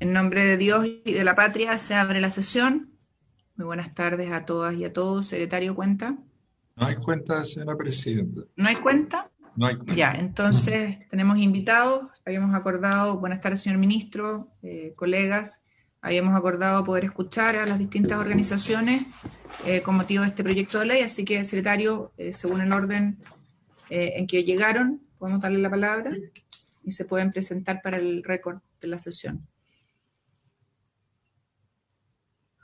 En nombre de Dios y de la patria se abre la sesión. Muy buenas tardes a todas y a todos. Secretario, ¿cuenta? No hay cuenta, señora presidenta. ¿No hay cuenta? No hay cuenta. Ya, entonces tenemos invitados. Habíamos acordado, buenas tardes, señor ministro, colegas, habíamos acordado poder escuchar a las distintas organizaciones con motivo de este proyecto de ley. Así que, secretario, según el orden en que llegaron, podemos darle la palabra y se pueden presentar para el récord de la sesión.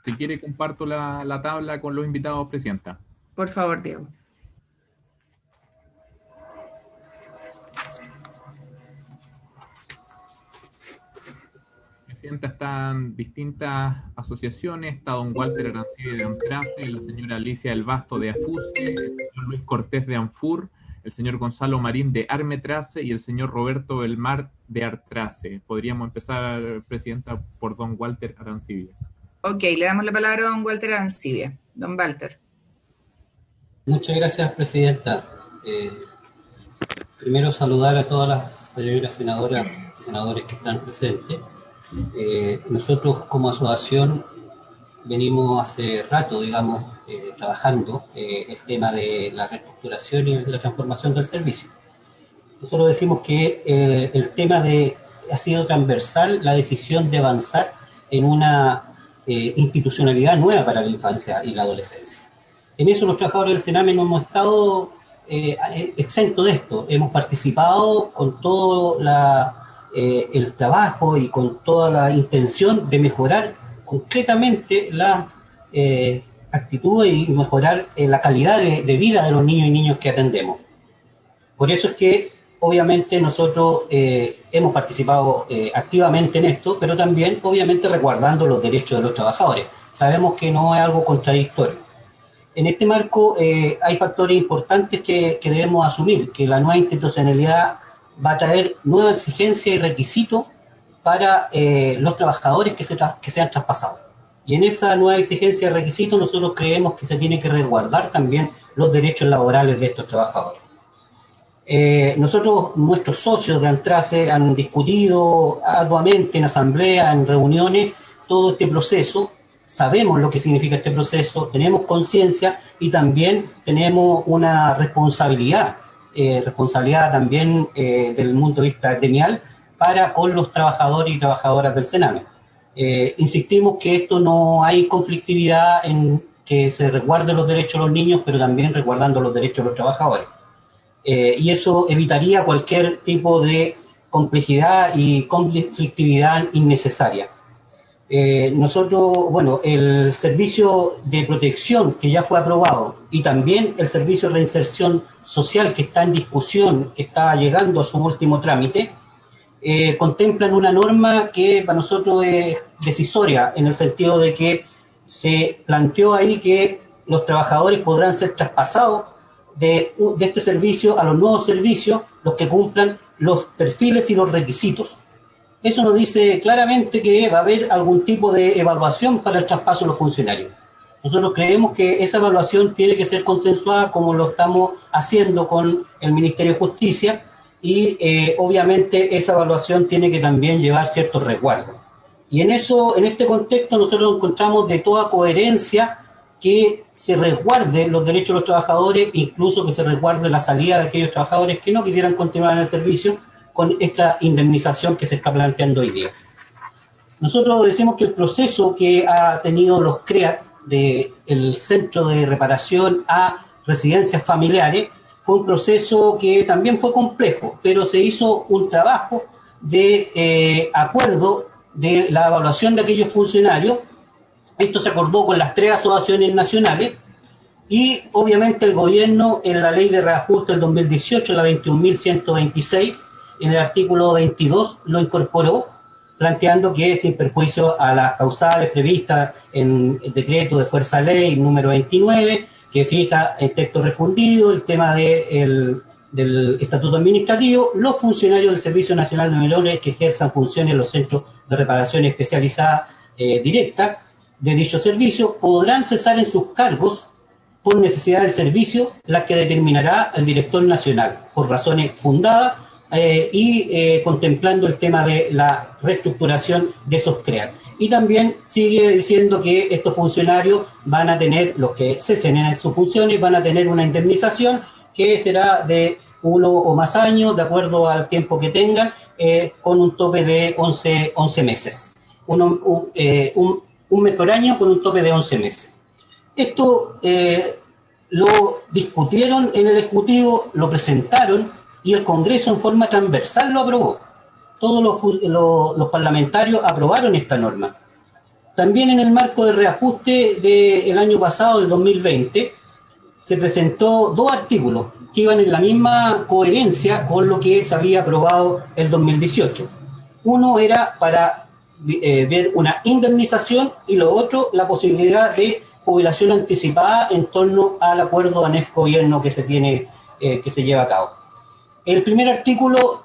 Si quiere, comparto la tabla con los invitados, presidenta. Por favor, Diego. Presidenta, están distintas asociaciones. Está don Walter Arancibia de Antrace, la señora Alicia del Basto de Afuse, el señor Luis Cortés de Anfur, el señor Gonzalo Marín de Armetrace y el señor Roberto Belmar de Artrace. Podríamos empezar, presidenta, por don Walter Arancibia. Ok, le damos la palabra a don Walter Arancibia. Don Walter. Muchas gracias, presidenta. Primero saludar a todas las señoras senadoras y senadores que están presentes. Nosotros como asociación venimos hace rato, digamos, trabajando el tema de la reestructuración y la transformación del servicio. Nosotros decimos que el tema ha sido transversal la decisión de avanzar en una institucionalidad nueva para la infancia y la adolescencia. En eso los trabajadores del Sename no hemos estado exentos de esto. Hemos participado con todo el trabajo y con toda la intención de mejorar concretamente la actitud y mejorar la calidad de vida de los niños y niñas que atendemos. Por eso es que obviamente nosotros hemos participado activamente en esto, pero también obviamente resguardando los derechos de los trabajadores. Sabemos que no es algo contradictorio. En este marco hay factores importantes que debemos asumir, que la nueva institucionalidad va a traer nuevas exigencias y requisitos para los trabajadores que sean traspasados. Y en esa nueva exigencia y requisitos nosotros creemos que se tiene que resguardar también los derechos laborales de estos trabajadores. Nuestros socios de Antrace han discutido arduamente en asamblea, en reuniones, todo este proceso. Sabemos lo que significa este proceso, tenemos conciencia y también tenemos una responsabilidad también desde el punto de vista gremial para con los trabajadores y trabajadoras del Sename. Insistimos que esto no hay conflictividad en que se resguarden los derechos de los niños, pero también resguardando los derechos de los trabajadores. Y eso evitaría cualquier tipo de complejidad y conflictividad innecesaria. El servicio de protección que ya fue aprobado y también el servicio de reinserción social que está en discusión, que está llegando a su último trámite, contemplan una norma que para nosotros es decisoria, en el sentido de que se planteó ahí que los trabajadores podrán ser traspasados de este servicio a los nuevos servicios, los que cumplan los perfiles y los requisitos. Eso nos dice claramente que va a haber algún tipo de evaluación para el traspaso de los funcionarios. Nosotros creemos que esa evaluación tiene que ser consensuada como lo estamos haciendo con el Ministerio de Justicia y obviamente esa evaluación tiene que también llevar ciertos resguardos. Y en este contexto nosotros encontramos de toda coherencia que se resguarde los derechos de los trabajadores, incluso que se resguarde la salida de aquellos trabajadores que no quisieran continuar en el servicio con esta indemnización que se está planteando hoy día. Nosotros decimos que el proceso que ha tenido los CREAT del Centro de Reparación a Residencias Familiares fue un proceso que también fue complejo, pero se hizo un trabajo de acuerdo de la evaluación de aquellos funcionarios. Esto se acordó con las 3 asociaciones nacionales y obviamente el gobierno en la ley de reajuste del 2018, la 21.126, en el artículo 22 lo incorporó, planteando que sin perjuicio a las causales previstas en el decreto de fuerza ley número 29, que fija en texto refundido el tema del estatuto administrativo, los funcionarios del Servicio Nacional de Menores que ejerzan funciones en los centros de reparación especializada directa de dicho servicio podrán cesar en sus cargos por necesidad del servicio, las que determinará el director nacional, por razones fundadas y contemplando el tema de la reestructuración de esos CREAT. Y también sigue diciendo que estos funcionarios van a tener, los que cesen en sus funciones, van a tener una indemnización que será de 1 o más años, de acuerdo al tiempo que tengan, con un tope de 11 meses. Un mes por año con un tope de 11 meses. Esto lo discutieron en el Ejecutivo, lo presentaron y el Congreso en forma transversal lo aprobó. Todos los parlamentarios aprobaron esta norma. También en el marco de reajuste del año pasado, del 2020, se presentó 2 artículos que iban en la misma coherencia con lo que se había aprobado el 2018. Uno era para ver una indemnización y lo otro, la posibilidad de jubilación anticipada en torno al acuerdo ANEF-Gobierno que se lleva a cabo. El primer artículo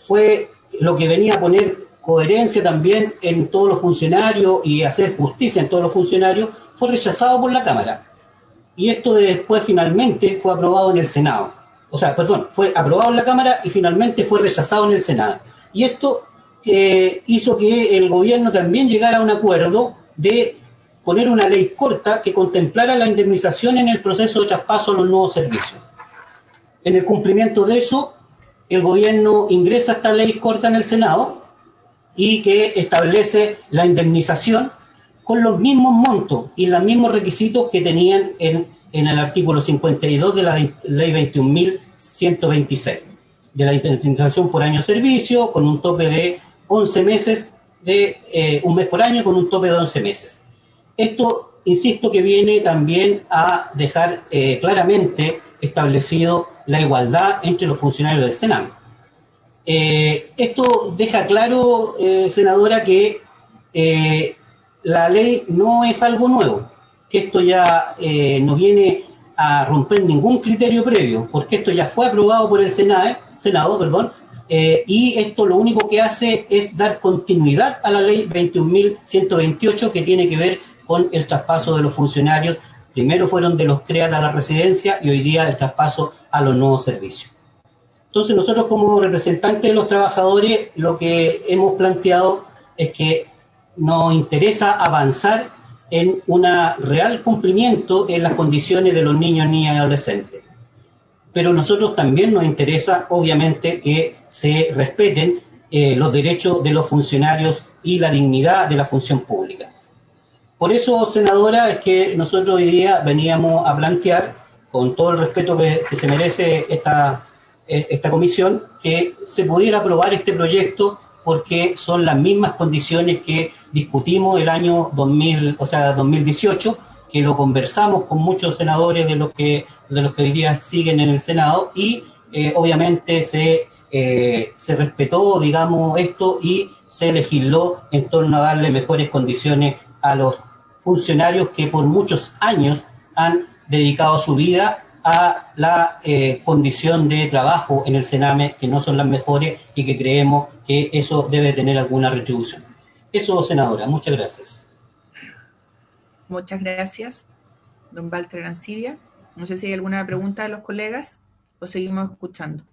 fue lo que venía a poner coherencia también en todos los funcionarios y hacer justicia en todos los funcionarios, fue rechazado por la Cámara. Y esto después finalmente fue aprobado en el Senado. Fue aprobado en la Cámara y finalmente fue rechazado en el Senado. Y esto hizo que el gobierno también llegara a un acuerdo de poner una ley corta que contemplara la indemnización en el proceso de traspaso a los nuevos servicios. En el cumplimiento de eso, el gobierno ingresa esta ley corta en el Senado y que establece la indemnización con los mismos montos y los mismos requisitos que tenían en el artículo 52 de la ley 21.126, de la indemnización por año de servicio, con un tope de 11 meses, un mes por año con un tope de 11 meses. Esto, insisto, que viene también a dejar claramente establecido la igualdad entre los funcionarios del Sename. Esto deja claro, senadora, que la ley no es algo nuevo, que esto ya no viene a romper ningún criterio previo, porque esto ya fue aprobado por el Senado, y esto lo único que hace es dar continuidad a la ley 21.128, que tiene que ver con el traspaso de los funcionarios. Primero fueron de los CREAT a la residencia y hoy día el traspaso a los nuevos servicios. Entonces nosotros como representantes de los trabajadores lo que hemos planteado es que nos interesa avanzar en un real cumplimiento en las condiciones de los niños, niñas y adolescentes. Pero a nosotros también nos interesa, obviamente, que se respeten los derechos de los funcionarios y la dignidad de la función pública. Por eso, senadora, es que nosotros hoy día veníamos a plantear, con todo el respeto que se merece esta comisión, que se pudiera aprobar este proyecto porque son las mismas condiciones que discutimos el año 2018, que lo conversamos con muchos senadores de los que hoy día siguen en el Senado y obviamente se respetó, digamos, esto y se legisló en torno a darle mejores condiciones a los funcionarios que por muchos años han dedicado su vida a la condición de trabajo en el Sename, que no son las mejores y que creemos que eso debe tener alguna retribución. Eso, senadora, muchas gracias. Muchas gracias, don Walter Arancibia. No sé si hay alguna pregunta de los colegas o seguimos escuchando.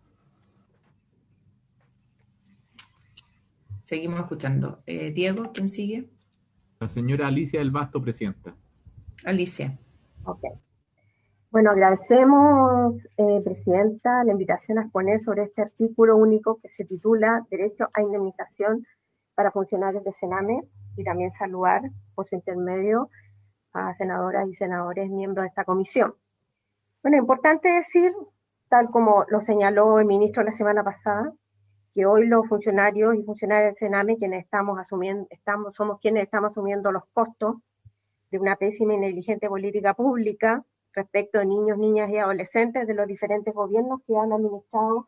Seguimos escuchando. Diego, ¿quién sigue? La señora Alicia del Basto, presidenta. Alicia. Ok. Bueno, agradecemos, presidenta, la invitación a exponer sobre este artículo único que se titula Derecho a indemnización para funcionarios de Sename, y también saludar por su intermedio a senadoras y senadores miembros de esta comisión. Bueno, importante decir, tal como lo señaló el ministro la semana pasada, que hoy los funcionarios y funcionarias del Sename somos quienes estamos asumiendo los costos de una pésima y negligente política pública respecto de niños, niñas y adolescentes de los diferentes gobiernos que han administrado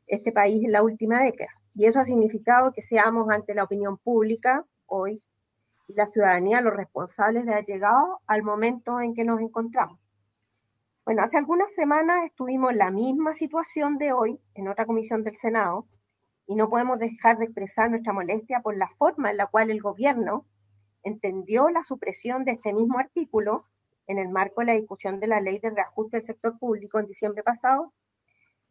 este país en la última década. Y eso ha significado que seamos ante la opinión pública hoy y la ciudadanía los responsables de haber llegado al momento en que nos encontramos. Bueno, hace algunas semanas estuvimos en la misma situación de hoy en otra comisión del Senado y no podemos dejar de expresar nuestra molestia por la forma en la cual el gobierno entendió la supresión de este mismo artículo en el marco de la discusión de la ley de reajuste del sector público en diciembre pasado,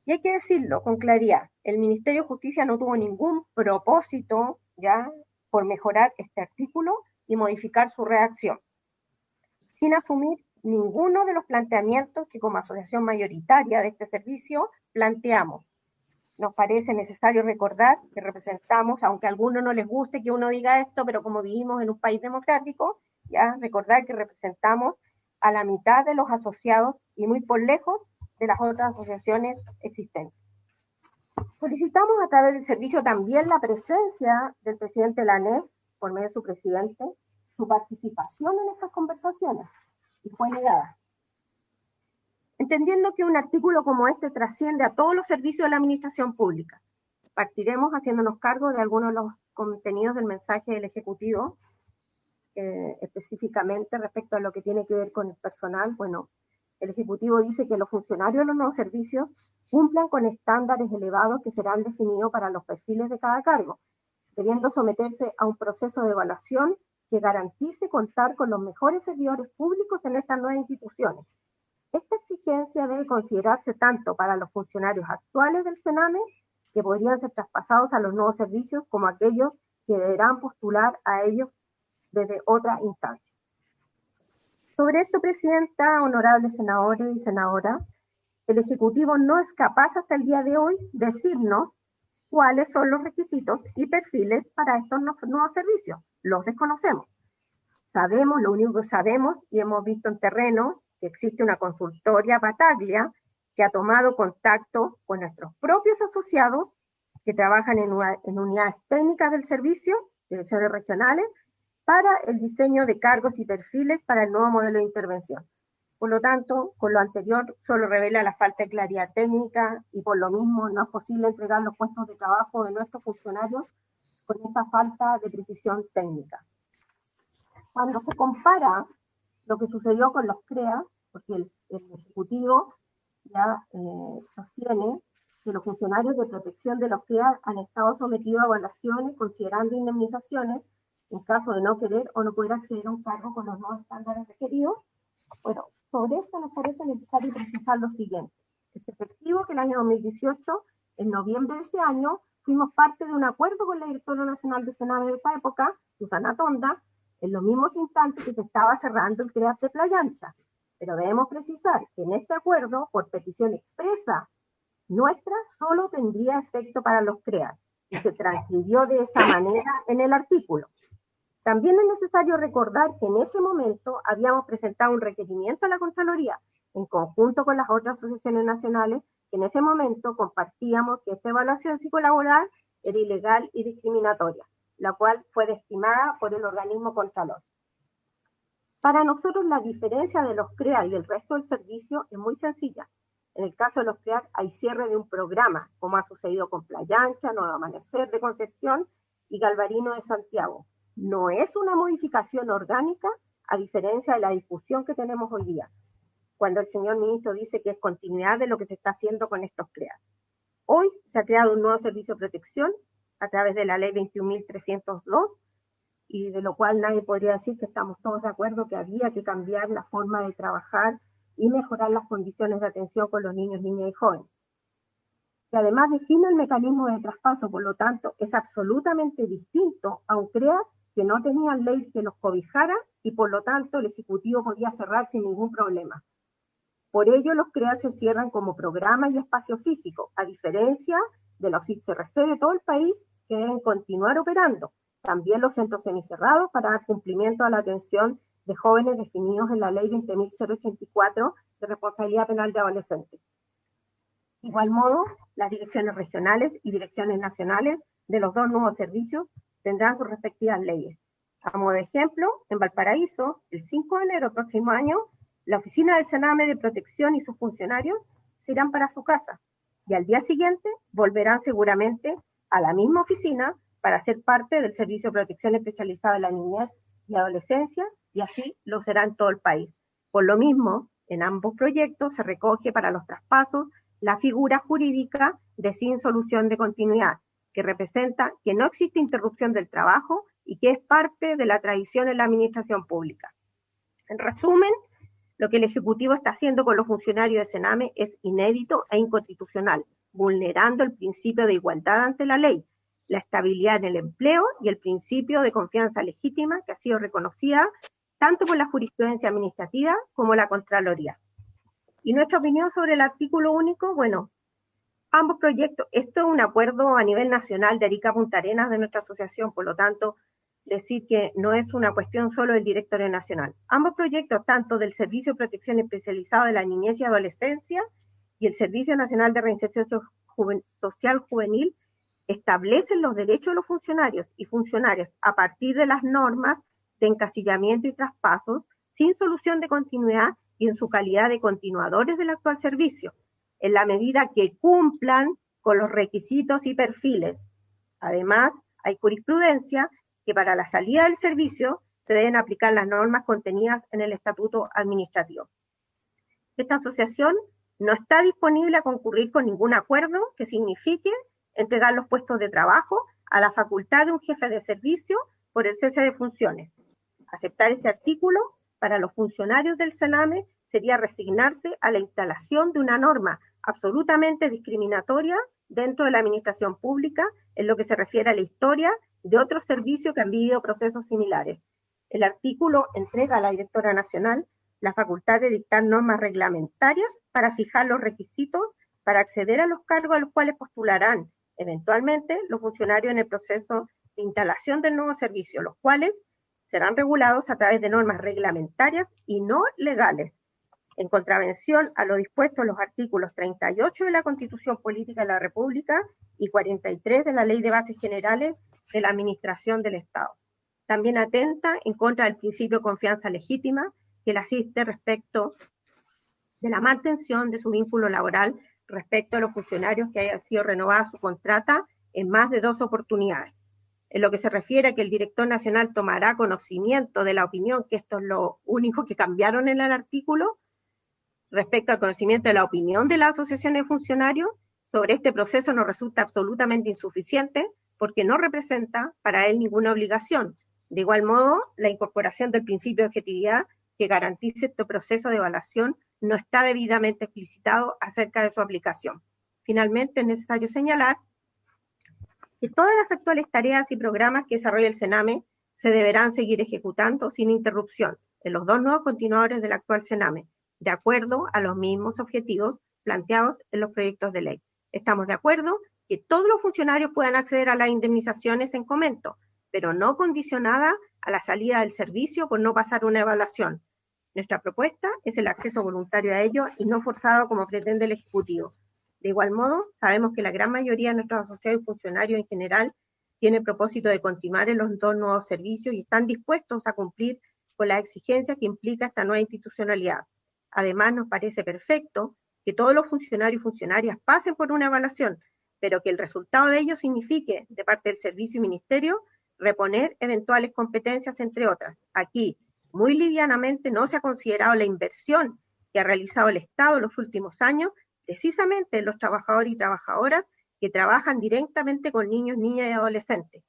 Y hay que decirlo con claridad, el Ministerio de Justicia no tuvo ningún propósito ya por mejorar este artículo y modificar su redacción, sin asumir ninguno de los planteamientos que como asociación mayoritaria de este servicio planteamos. Nos parece necesario recordar que representamos, aunque a algunos no les guste que uno diga esto, pero como vivimos en un país democrático, ya recordar que representamos a la mitad de los asociados y muy por lejos de las otras asociaciones existentes. Solicitamos a través del servicio también la presencia del presidente de la ANEF, por medio de su presidente, su participación en estas conversaciones, y fue negada. Entendiendo que un artículo como este trasciende a todos los servicios de la administración pública, partiremos haciéndonos cargo de algunos de los contenidos del mensaje del Ejecutivo, específicamente respecto a lo que tiene que ver con el personal. Bueno, el Ejecutivo dice que los funcionarios de los nuevos servicios cumplan con estándares elevados que serán definidos para los perfiles de cada cargo, debiendo someterse a un proceso de evaluación que garantice contar con los mejores servidores públicos en estas nuevas instituciones. Esta exigencia debe considerarse tanto para los funcionarios actuales del Sename, que podrían ser traspasados a los nuevos servicios, como aquellos que deberán postular a ellos desde otra instancia. Sobre esto, Presidenta, honorables senadores y senadoras, el Ejecutivo no es capaz hasta el día de hoy decirnos cuáles son los requisitos y perfiles para estos nuevos servicios. Los desconocemos. Sabemos, lo único que sabemos, y hemos visto en terreno, que existe una consultoria Bataglia que ha tomado contacto con nuestros propios asociados que trabajan en unidades técnicas del servicio, direcciones regionales, para el diseño de cargos y perfiles para el nuevo modelo de intervención. Por lo tanto, con lo anterior solo revela la falta de claridad técnica y por lo mismo no es posible entregar los puestos de trabajo de nuestros funcionarios con esta falta de precisión técnica. Cuando se compara lo que sucedió con los CREA, porque el Ejecutivo ya sostiene que los funcionarios de protección de los CREA han estado sometidos a evaluaciones considerando indemnizaciones en caso de no querer o no poder acceder a un cargo con los nuevos estándares requeridos. Bueno, sobre esto nos parece necesario precisar lo siguiente. Es efectivo que el año 2018, en noviembre de ese año, fuimos parte de un acuerdo con la directora nacional de Sename de esa época, Susana Tonda, en los mismos instantes que se estaba cerrando el CREAT de Playa Ancha. Pero debemos precisar que en este acuerdo, por petición expresa nuestra, solo tendría efecto para los CREAT, y se transcribió de esa manera en el artículo. También es necesario recordar que en ese momento habíamos presentado un requerimiento a la Contraloría, en conjunto con las otras asociaciones nacionales, que en ese momento compartíamos que esta evaluación psicolaboral era ilegal y discriminatoria, la cual fue desestimada por el organismo Contralor. Para nosotros la diferencia de los CREA y el resto del servicio es muy sencilla. En el caso de los CREA hay cierre de un programa, como ha sucedido con Playa Ancha, Nuevo Amanecer de Concepción y Galvarino de Santiago. No es una modificación orgánica, a diferencia de la discusión que tenemos hoy día, cuando el señor ministro dice que es continuidad de lo que se está haciendo con estos CREA. Hoy se ha creado un nuevo servicio de protección a través de la ley 21.302, y de lo cual nadie podría decir que estamos todos de acuerdo que había que cambiar la forma de trabajar y mejorar las condiciones de atención con los niños, niñas y jóvenes. Que además define el mecanismo de traspaso, por lo tanto, es absolutamente distinto a un CREA que no tenía ley que los cobijara y por lo tanto el Ejecutivo podía cerrar sin ningún problema. Por ello, los CREA se cierran como programa y espacio físico, a diferencia de los ICRC de todo el país que deben continuar operando. También los centros semicerrados para dar cumplimiento a la atención de jóvenes definidos en la ley 20.084 de responsabilidad penal de adolescentes. De igual modo, las direcciones regionales y direcciones nacionales de los dos nuevos servicios tendrán sus respectivas leyes. A modo de ejemplo, en Valparaíso, el 5 de enero del próximo año, la oficina del Sename de Protección y sus funcionarios se irán para su casa y al día siguiente volverán seguramente a la misma oficina para ser parte del Servicio de Protección Especializada de la Niñez y Adolescencia, y así lo será en todo el país. Por lo mismo, en ambos proyectos se recoge para los traspasos la figura jurídica de sin solución de continuidad, que representa que no existe interrupción del trabajo y que es parte de la tradición en la administración pública. En resumen, Lo que el Ejecutivo está haciendo con los funcionarios de Sename es inédito e inconstitucional, vulnerando el principio de igualdad ante la ley, la estabilidad en el empleo y el principio de confianza legítima que ha sido reconocida tanto por la jurisprudencia administrativa como la Contraloría. Y nuestra opinión sobre el artículo único, bueno, ambos proyectos, esto es un acuerdo a nivel nacional de Arica Punta Arenas de nuestra asociación, por lo tanto, decir que no es una cuestión solo del directorio nacional. Ambos proyectos, tanto del Servicio de Protección Especializado de la Niñez y Adolescencia y el Servicio Nacional de Reinserción Social Juvenil, establecen los derechos de los funcionarios y funcionarias a partir de las normas de encasillamiento y traspasos, sin solución de continuidad y en su calidad de continuadores del actual servicio, en la medida que cumplan con los requisitos y perfiles. Además, hay jurisprudencia que para la salida del servicio se deben aplicar las normas contenidas en el Estatuto Administrativo. Esta asociación no está disponible a concurrir con ningún acuerdo que signifique entregar los puestos de trabajo a la facultad de un jefe de servicio por el cese de funciones. Aceptar este artículo para los funcionarios del Sename sería resignarse a la instalación de una norma absolutamente discriminatoria dentro de la administración pública en lo que se refiere a la historia de otros servicios que han vivido procesos similares. El artículo entrega a la directora nacional la facultad de dictar normas reglamentarias para fijar los requisitos para acceder a los cargos a los cuales postularán eventualmente los funcionarios en el proceso de instalación del nuevo servicio, los cuales serán regulados a través de normas reglamentarias y no legales, en contravención a lo dispuesto en los artículos 38 de la Constitución Política de la República y 43 de la Ley de Bases Generales de la Administración del Estado. También atenta en contra del principio de confianza legítima que le asiste respecto de la mantención de su vínculo laboral respecto a los funcionarios que hayan sido renovadas su contrata en más de 2 oportunidades. En lo que se refiere a que el director nacional tomará conocimiento de la opinión, que esto es lo único que cambiaron en el artículo, respecto al conocimiento de la opinión de la asociación de funcionarios, sobre este proceso nos resulta absolutamente insuficiente porque no representa para él ninguna obligación. De igual modo, la incorporación del principio de objetividad que garantice este proceso de evaluación no está debidamente explicitado acerca de su aplicación. Finalmente, es necesario señalar que todas las actuales tareas y programas que desarrolla el Sename se deberán seguir ejecutando sin interrupción en los 2 nuevos continuadores del actual Sename, de acuerdo a los mismos objetivos planteados en los proyectos de ley. Estamos de acuerdo que todos los funcionarios puedan acceder a las indemnizaciones en comento, pero no condicionada a la salida del servicio por no pasar una evaluación. Nuestra propuesta es el acceso voluntario a ello y no forzado como pretende el Ejecutivo. De igual modo, sabemos que la gran mayoría de nuestros asociados y funcionarios en general tiene propósito de continuar en los 2 nuevos servicios y están dispuestos a cumplir con las exigencias que implica esta nueva institucionalidad. Además, nos parece perfecto que todos los funcionarios y funcionarias pasen por una evaluación, pero que el resultado de ello signifique, de parte del Servicio y Ministerio, reponer eventuales competencias, entre otras. Aquí, muy livianamente, no se ha considerado la inversión que ha realizado el Estado en los últimos años, precisamente en los trabajadores y trabajadoras que trabajan directamente con niños, niñas y adolescentes.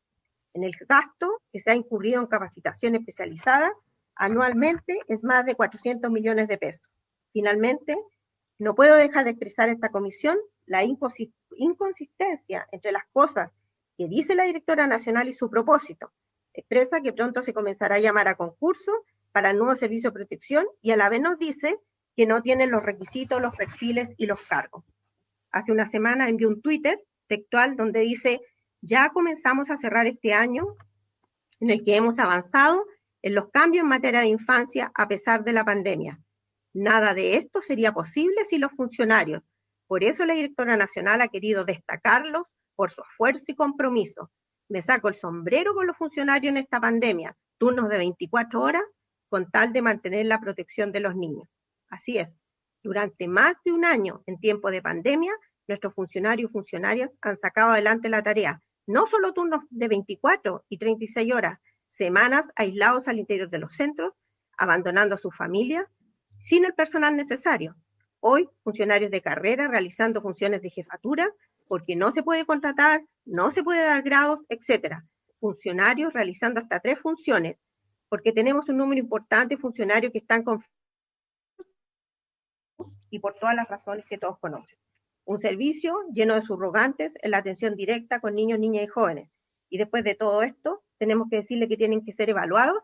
En el gasto que se ha incurrido en capacitación especializada, anualmente es más de 400 millones de pesos. Finalmente, no puedo dejar de expresar a esta comisión la inconsistencia entre las cosas que dice la directora nacional y su propósito. Expresa que pronto se comenzará a llamar a concurso para el nuevo servicio de protección y a la vez nos dice que no tienen los requisitos, los perfiles y los cargos. Hace una semana envió un Twitter textual donde dice: ya comenzamos a cerrar este año en el que hemos avanzado en los cambios en materia de infancia a pesar de la pandemia. Nada de esto sería posible sin los funcionarios. Por eso la directora nacional ha querido destacarlos por su esfuerzo y compromiso. Me saco el sombrero con los funcionarios en esta pandemia, turnos de 24 horas, con tal de mantener la protección de los niños. Así es, durante más de un año en tiempo de pandemia, nuestros funcionarios y funcionarias han sacado adelante la tarea, no solo turnos de 24 y 36 horas, semanas aislados al interior de los centros, abandonando a sus familias, sin el personal necesario. Hoy, funcionarios de carrera realizando funciones de jefatura, porque no se puede contratar, no se puede dar grados, etc. Funcionarios realizando hasta 3 funciones, porque tenemos un número importante de funcionarios que están con y por todas las razones que todos conocen. Un servicio lleno de subrogantes en la atención directa con niños, niñas y jóvenes. Y después de todo esto, tenemos que decirle que tienen que ser evaluados,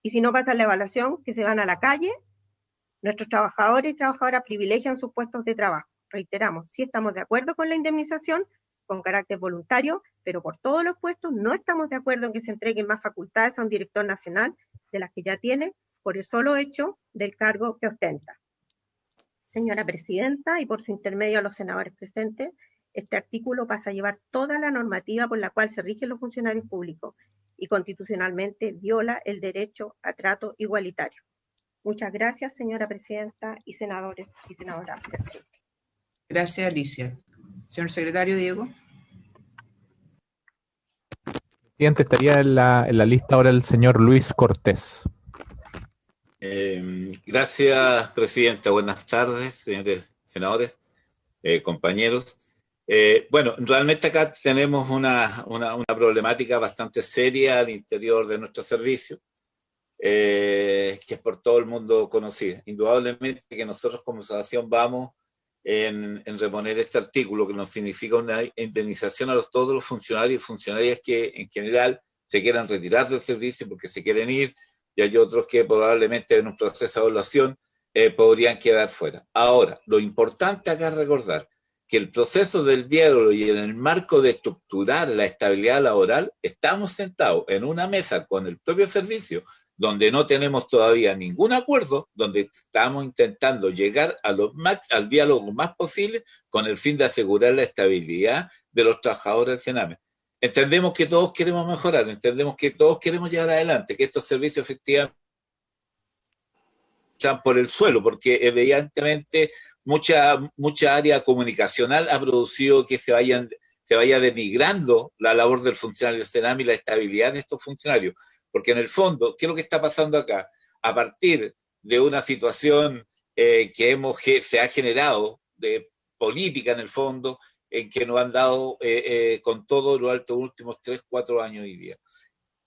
y si no pasan la evaluación, que se van a la calle. Nuestros trabajadores y trabajadoras privilegian sus puestos de trabajo. Reiteramos, sí estamos de acuerdo con la indemnización, con carácter voluntario, pero por todos los puestos no estamos de acuerdo en que se entreguen más facultades a un director nacional de las que ya tiene por el solo hecho del cargo que ostenta. Señora Presidenta, y por su intermedio a los senadores presentes, este artículo pasa a llevar toda la normativa por la cual se rigen los funcionarios públicos y constitucionalmente viola el derecho a trato igualitario. Muchas gracias, señora Presidenta y senadores y senadoras presentes. Gracias, Alicia. Señor secretario, Diego. Presidente, estaría en la lista ahora el señor Luis Cortés. Gracias, Presidenta. Buenas tardes, señores senadores, compañeros. Bueno, realmente acá tenemos una problemática bastante seria al interior de nuestro servicio, que es por todo el mundo conocida. Indudablemente que nosotros como asociación vamos en reponer este artículo, que nos significa una indemnización a todos los funcionarios y funcionarias que en general se quieran retirar del servicio porque se quieren ir, y hay otros que probablemente en un proceso de evaluación podrían quedar fuera. Ahora, lo importante acá es recordar que el proceso del diálogo y en el marco de estructurar la estabilidad laboral, estamos sentados en una mesa con el propio servicio, donde no tenemos todavía ningún acuerdo, donde estamos intentando llegar al diálogo más posible con el fin de asegurar la estabilidad de los trabajadores del Sename. Entendemos que todos queremos mejorar, entendemos que todos queremos llevar adelante, que estos servicios efectivamente están por el suelo, porque evidentemente mucha área comunicacional ha producido que se vaya denigrando la labor del funcionario del Sename y la estabilidad de estos funcionarios. Porque en el fondo, ¿qué es lo que está pasando acá? A partir de una situación que se ha generado de política en el fondo, en que nos han dado con todo lo alto los últimos 3, 4 años y día.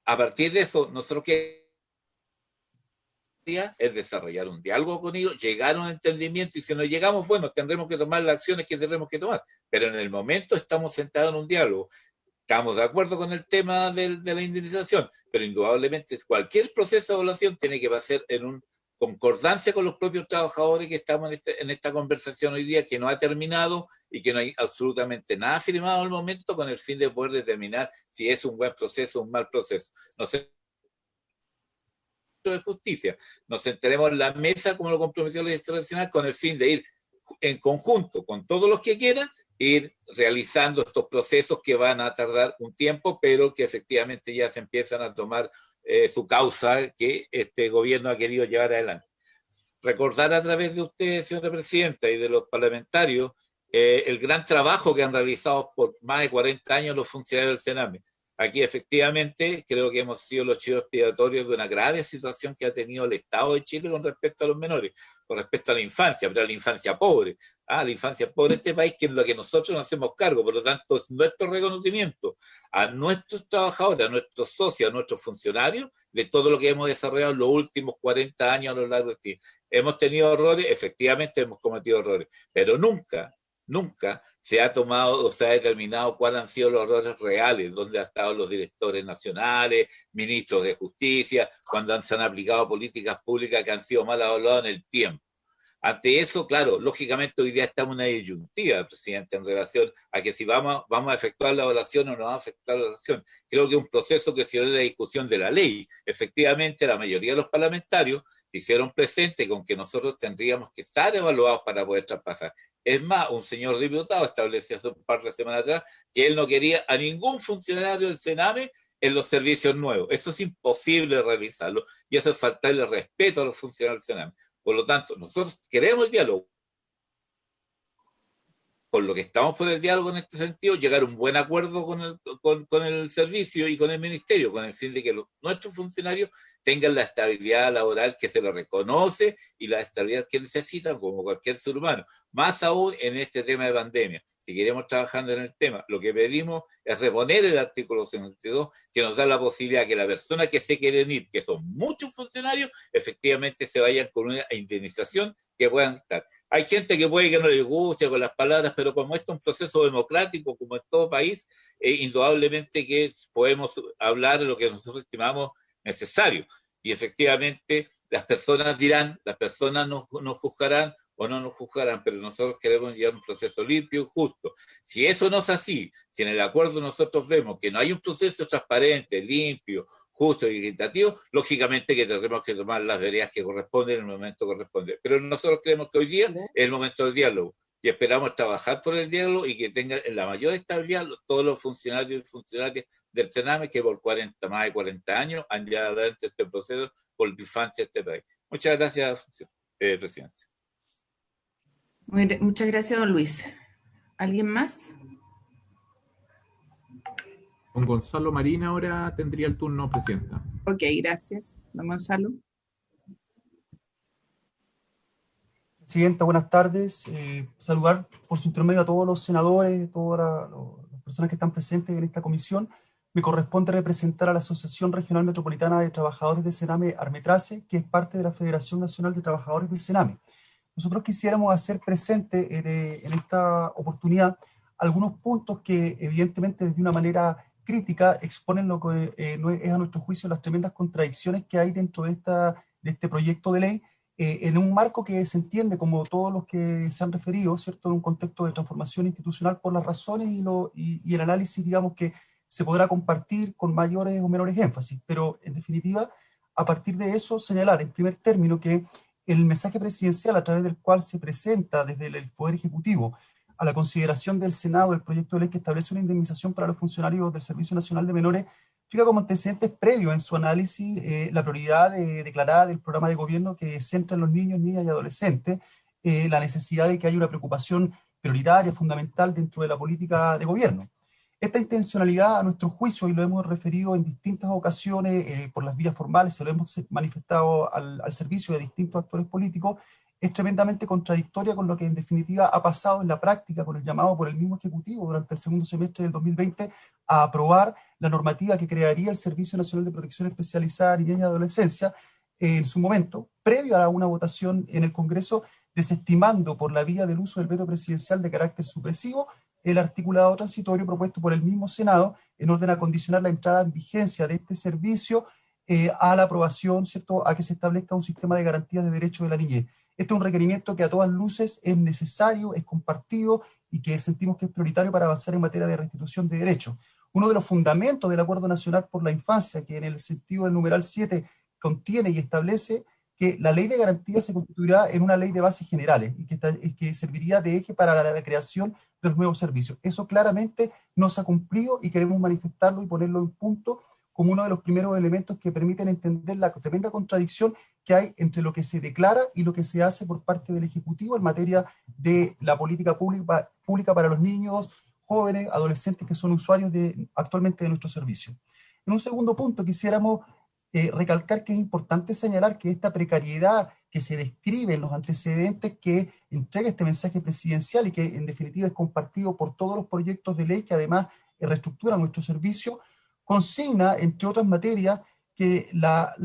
A partir de eso, nosotros es desarrollar un diálogo con ellos, llegar a un entendimiento, y si no llegamos, bueno, tendremos que tomar las acciones que tendremos que tomar, pero en el momento estamos sentados en un diálogo. Estamos de acuerdo con el tema de la indemnización, pero indudablemente cualquier proceso de evaluación tiene que ser en concordancia con los propios trabajadores que estamos en esta conversación hoy día, que no ha terminado y que no hay absolutamente nada firmado al momento, con el fin de poder determinar si es un buen proceso o un mal proceso. No sé, de justicia, nos sentaremos en la mesa como lo comprometió la legislación nacional, con el fin de ir en conjunto con todos los que quieran, ir realizando estos procesos que van a tardar un tiempo, pero que efectivamente ya se empiezan a tomar su causa, que este gobierno ha querido llevar adelante. Recordar a través de usted, señora Presidenta, y de los parlamentarios, el gran trabajo que han realizado por más de 40 años los funcionarios del Sename. Aquí efectivamente creo que hemos sido los chivos expiatorios de una grave situación que ha tenido el Estado de Chile con respecto a los menores, con respecto a la infancia, pero a la infancia pobre. La infancia pobre de este país, que es lo que nosotros nos hacemos cargo. Por lo tanto, es nuestro reconocimiento a nuestros trabajadores, a nuestros socios, a nuestros funcionarios, de todo lo que hemos desarrollado en los últimos 40 años a lo largo de este. Hemos tenido errores, efectivamente hemos cometido errores, pero nunca se ha tomado o se ha determinado cuáles han sido los errores reales, donde han estado los directores nacionales, ministros de justicia, cuando se han aplicado políticas públicas que han sido mal evaluadas en el tiempo. Ante eso, claro, lógicamente hoy día estamos en una disyuntiva, presidente, en relación a que si vamos a efectuar la evaluación o no vamos a efectuar la evaluación. Creo que es un proceso que se dio en la discusión de la ley. Efectivamente, la mayoría de los parlamentarios se hicieron presentes con que nosotros tendríamos que estar evaluados para poder traspasar. Es más, un señor diputado estableció hace un par de semanas atrás que él no quería a ningún funcionario del Sename en los servicios nuevos. Eso es imposible realizarlo, y eso es faltarle respeto a los funcionarios del Sename. Por lo tanto, nosotros queremos el diálogo. Con lo que estamos por el diálogo en este sentido, llegar a un buen acuerdo con el servicio y con el ministerio, con el fin de que nuestros funcionarios tengan la estabilidad laboral que se les reconoce y la estabilidad que necesitan como cualquier ser humano. Más aún en este tema de pandemia. Si queremos trabajando en el tema, lo que pedimos es reponer el artículo 52, que nos da la posibilidad que la persona que se quieren ir, que son muchos funcionarios, efectivamente se vayan con una indemnización que puedan estar. Hay gente que puede que no le guste con las palabras, pero como esto es un proceso democrático, como en todo país, indudablemente que podemos hablar de lo que nosotros estimamos necesario. Y efectivamente las personas dirán, las personas nos juzgarán o no nos juzgarán, pero nosotros queremos llevar un proceso limpio y justo. Si eso no es así, si en el acuerdo nosotros vemos que no hay un proceso transparente, limpio, justo y equitativo, lógicamente que tendremos que tomar las veredas que corresponden en el momento correspondiente. Pero nosotros creemos que hoy día es el momento del diálogo y esperamos trabajar por el diálogo y que tengan en la mayor estabilidad todos los funcionarios y funcionarias del Sename que por más de 40 años han llevado adelante este proceso por la infancia de este país. Muchas gracias, presidente. Muchas gracias, don Luis. ¿Alguien más? Don Gonzalo Marín ahora tendría el turno, presidenta. Ok, gracias. Don Gonzalo. Presidenta, buenas tardes. Saludar por su intermedio a todos los senadores, todas las personas que están presentes en esta comisión. Me corresponde representar a la Asociación Regional Metropolitana de Trabajadores del Sename Armetrace, que es parte de la Federación Nacional de Trabajadores del Sename. Nosotros quisiéramos hacer presente en esta oportunidad algunos puntos que evidentemente desde una manera crítica exponen lo que es a nuestro juicio las tremendas contradicciones que hay dentro de este proyecto de ley, en un marco que se entiende como todos los que se han referido, ¿cierto?, en un contexto de transformación institucional por las razones y el análisis, digamos, que se podrá compartir con mayores o menores énfasis, pero en definitiva, a partir de eso, señalar en primer término que el mensaje presidencial a través del cual se presenta desde el Poder Ejecutivo a la consideración del Senado el proyecto de ley que establece una indemnización para los funcionarios del Servicio Nacional de Menores, fija como antecedentes previos en su análisis la prioridad declarada del programa de gobierno que centra en los niños, niñas y adolescentes, la necesidad de que haya una preocupación prioritaria, fundamental dentro de la política de gobierno. Esta intencionalidad, a nuestro juicio, y lo hemos referido en distintas ocasiones por las vías formales, se lo hemos manifestado al servicio de distintos actores políticos, es tremendamente contradictoria con lo que en definitiva ha pasado en la práctica con el llamado por el mismo Ejecutivo durante el segundo semestre del 2020 a aprobar la normativa que crearía el Servicio Nacional de Protección Especializada a Niñez y Adolescencia en su momento, previo a una votación en el Congreso, desestimando por la vía del uso del veto presidencial de carácter supresivo el articulado transitorio propuesto por el mismo Senado en orden a condicionar la entrada en vigencia de este servicio a la aprobación, ¿cierto?, a que se establezca un sistema de garantías de derechos de la niñez. Este es un requerimiento que a todas luces es necesario, es compartido y que sentimos que es prioritario para avanzar en materia de restitución de derechos. Uno de los fundamentos del Acuerdo Nacional por la Infancia, que en el sentido del numeral 7 contiene y establece que la ley de garantía se constituirá en una ley de bases generales y que serviría de eje para la creación de los nuevos servicios. Eso claramente no se ha cumplido y queremos manifestarlo y ponerlo en punto como uno de los primeros elementos que permiten entender la tremenda contradicción que hay entre lo que se declara y lo que se hace por parte del Ejecutivo en materia de la política pública para los niños, jóvenes, adolescentes que son usuarios actualmente de nuestro servicio. En un segundo punto quisiéramos recalcar que es importante señalar que esta precariedad que se describe en los antecedentes que entrega este mensaje presidencial y que en definitiva es compartido por todos los proyectos de ley que además reestructuran nuestro servicio, consigna, entre otras materias, que la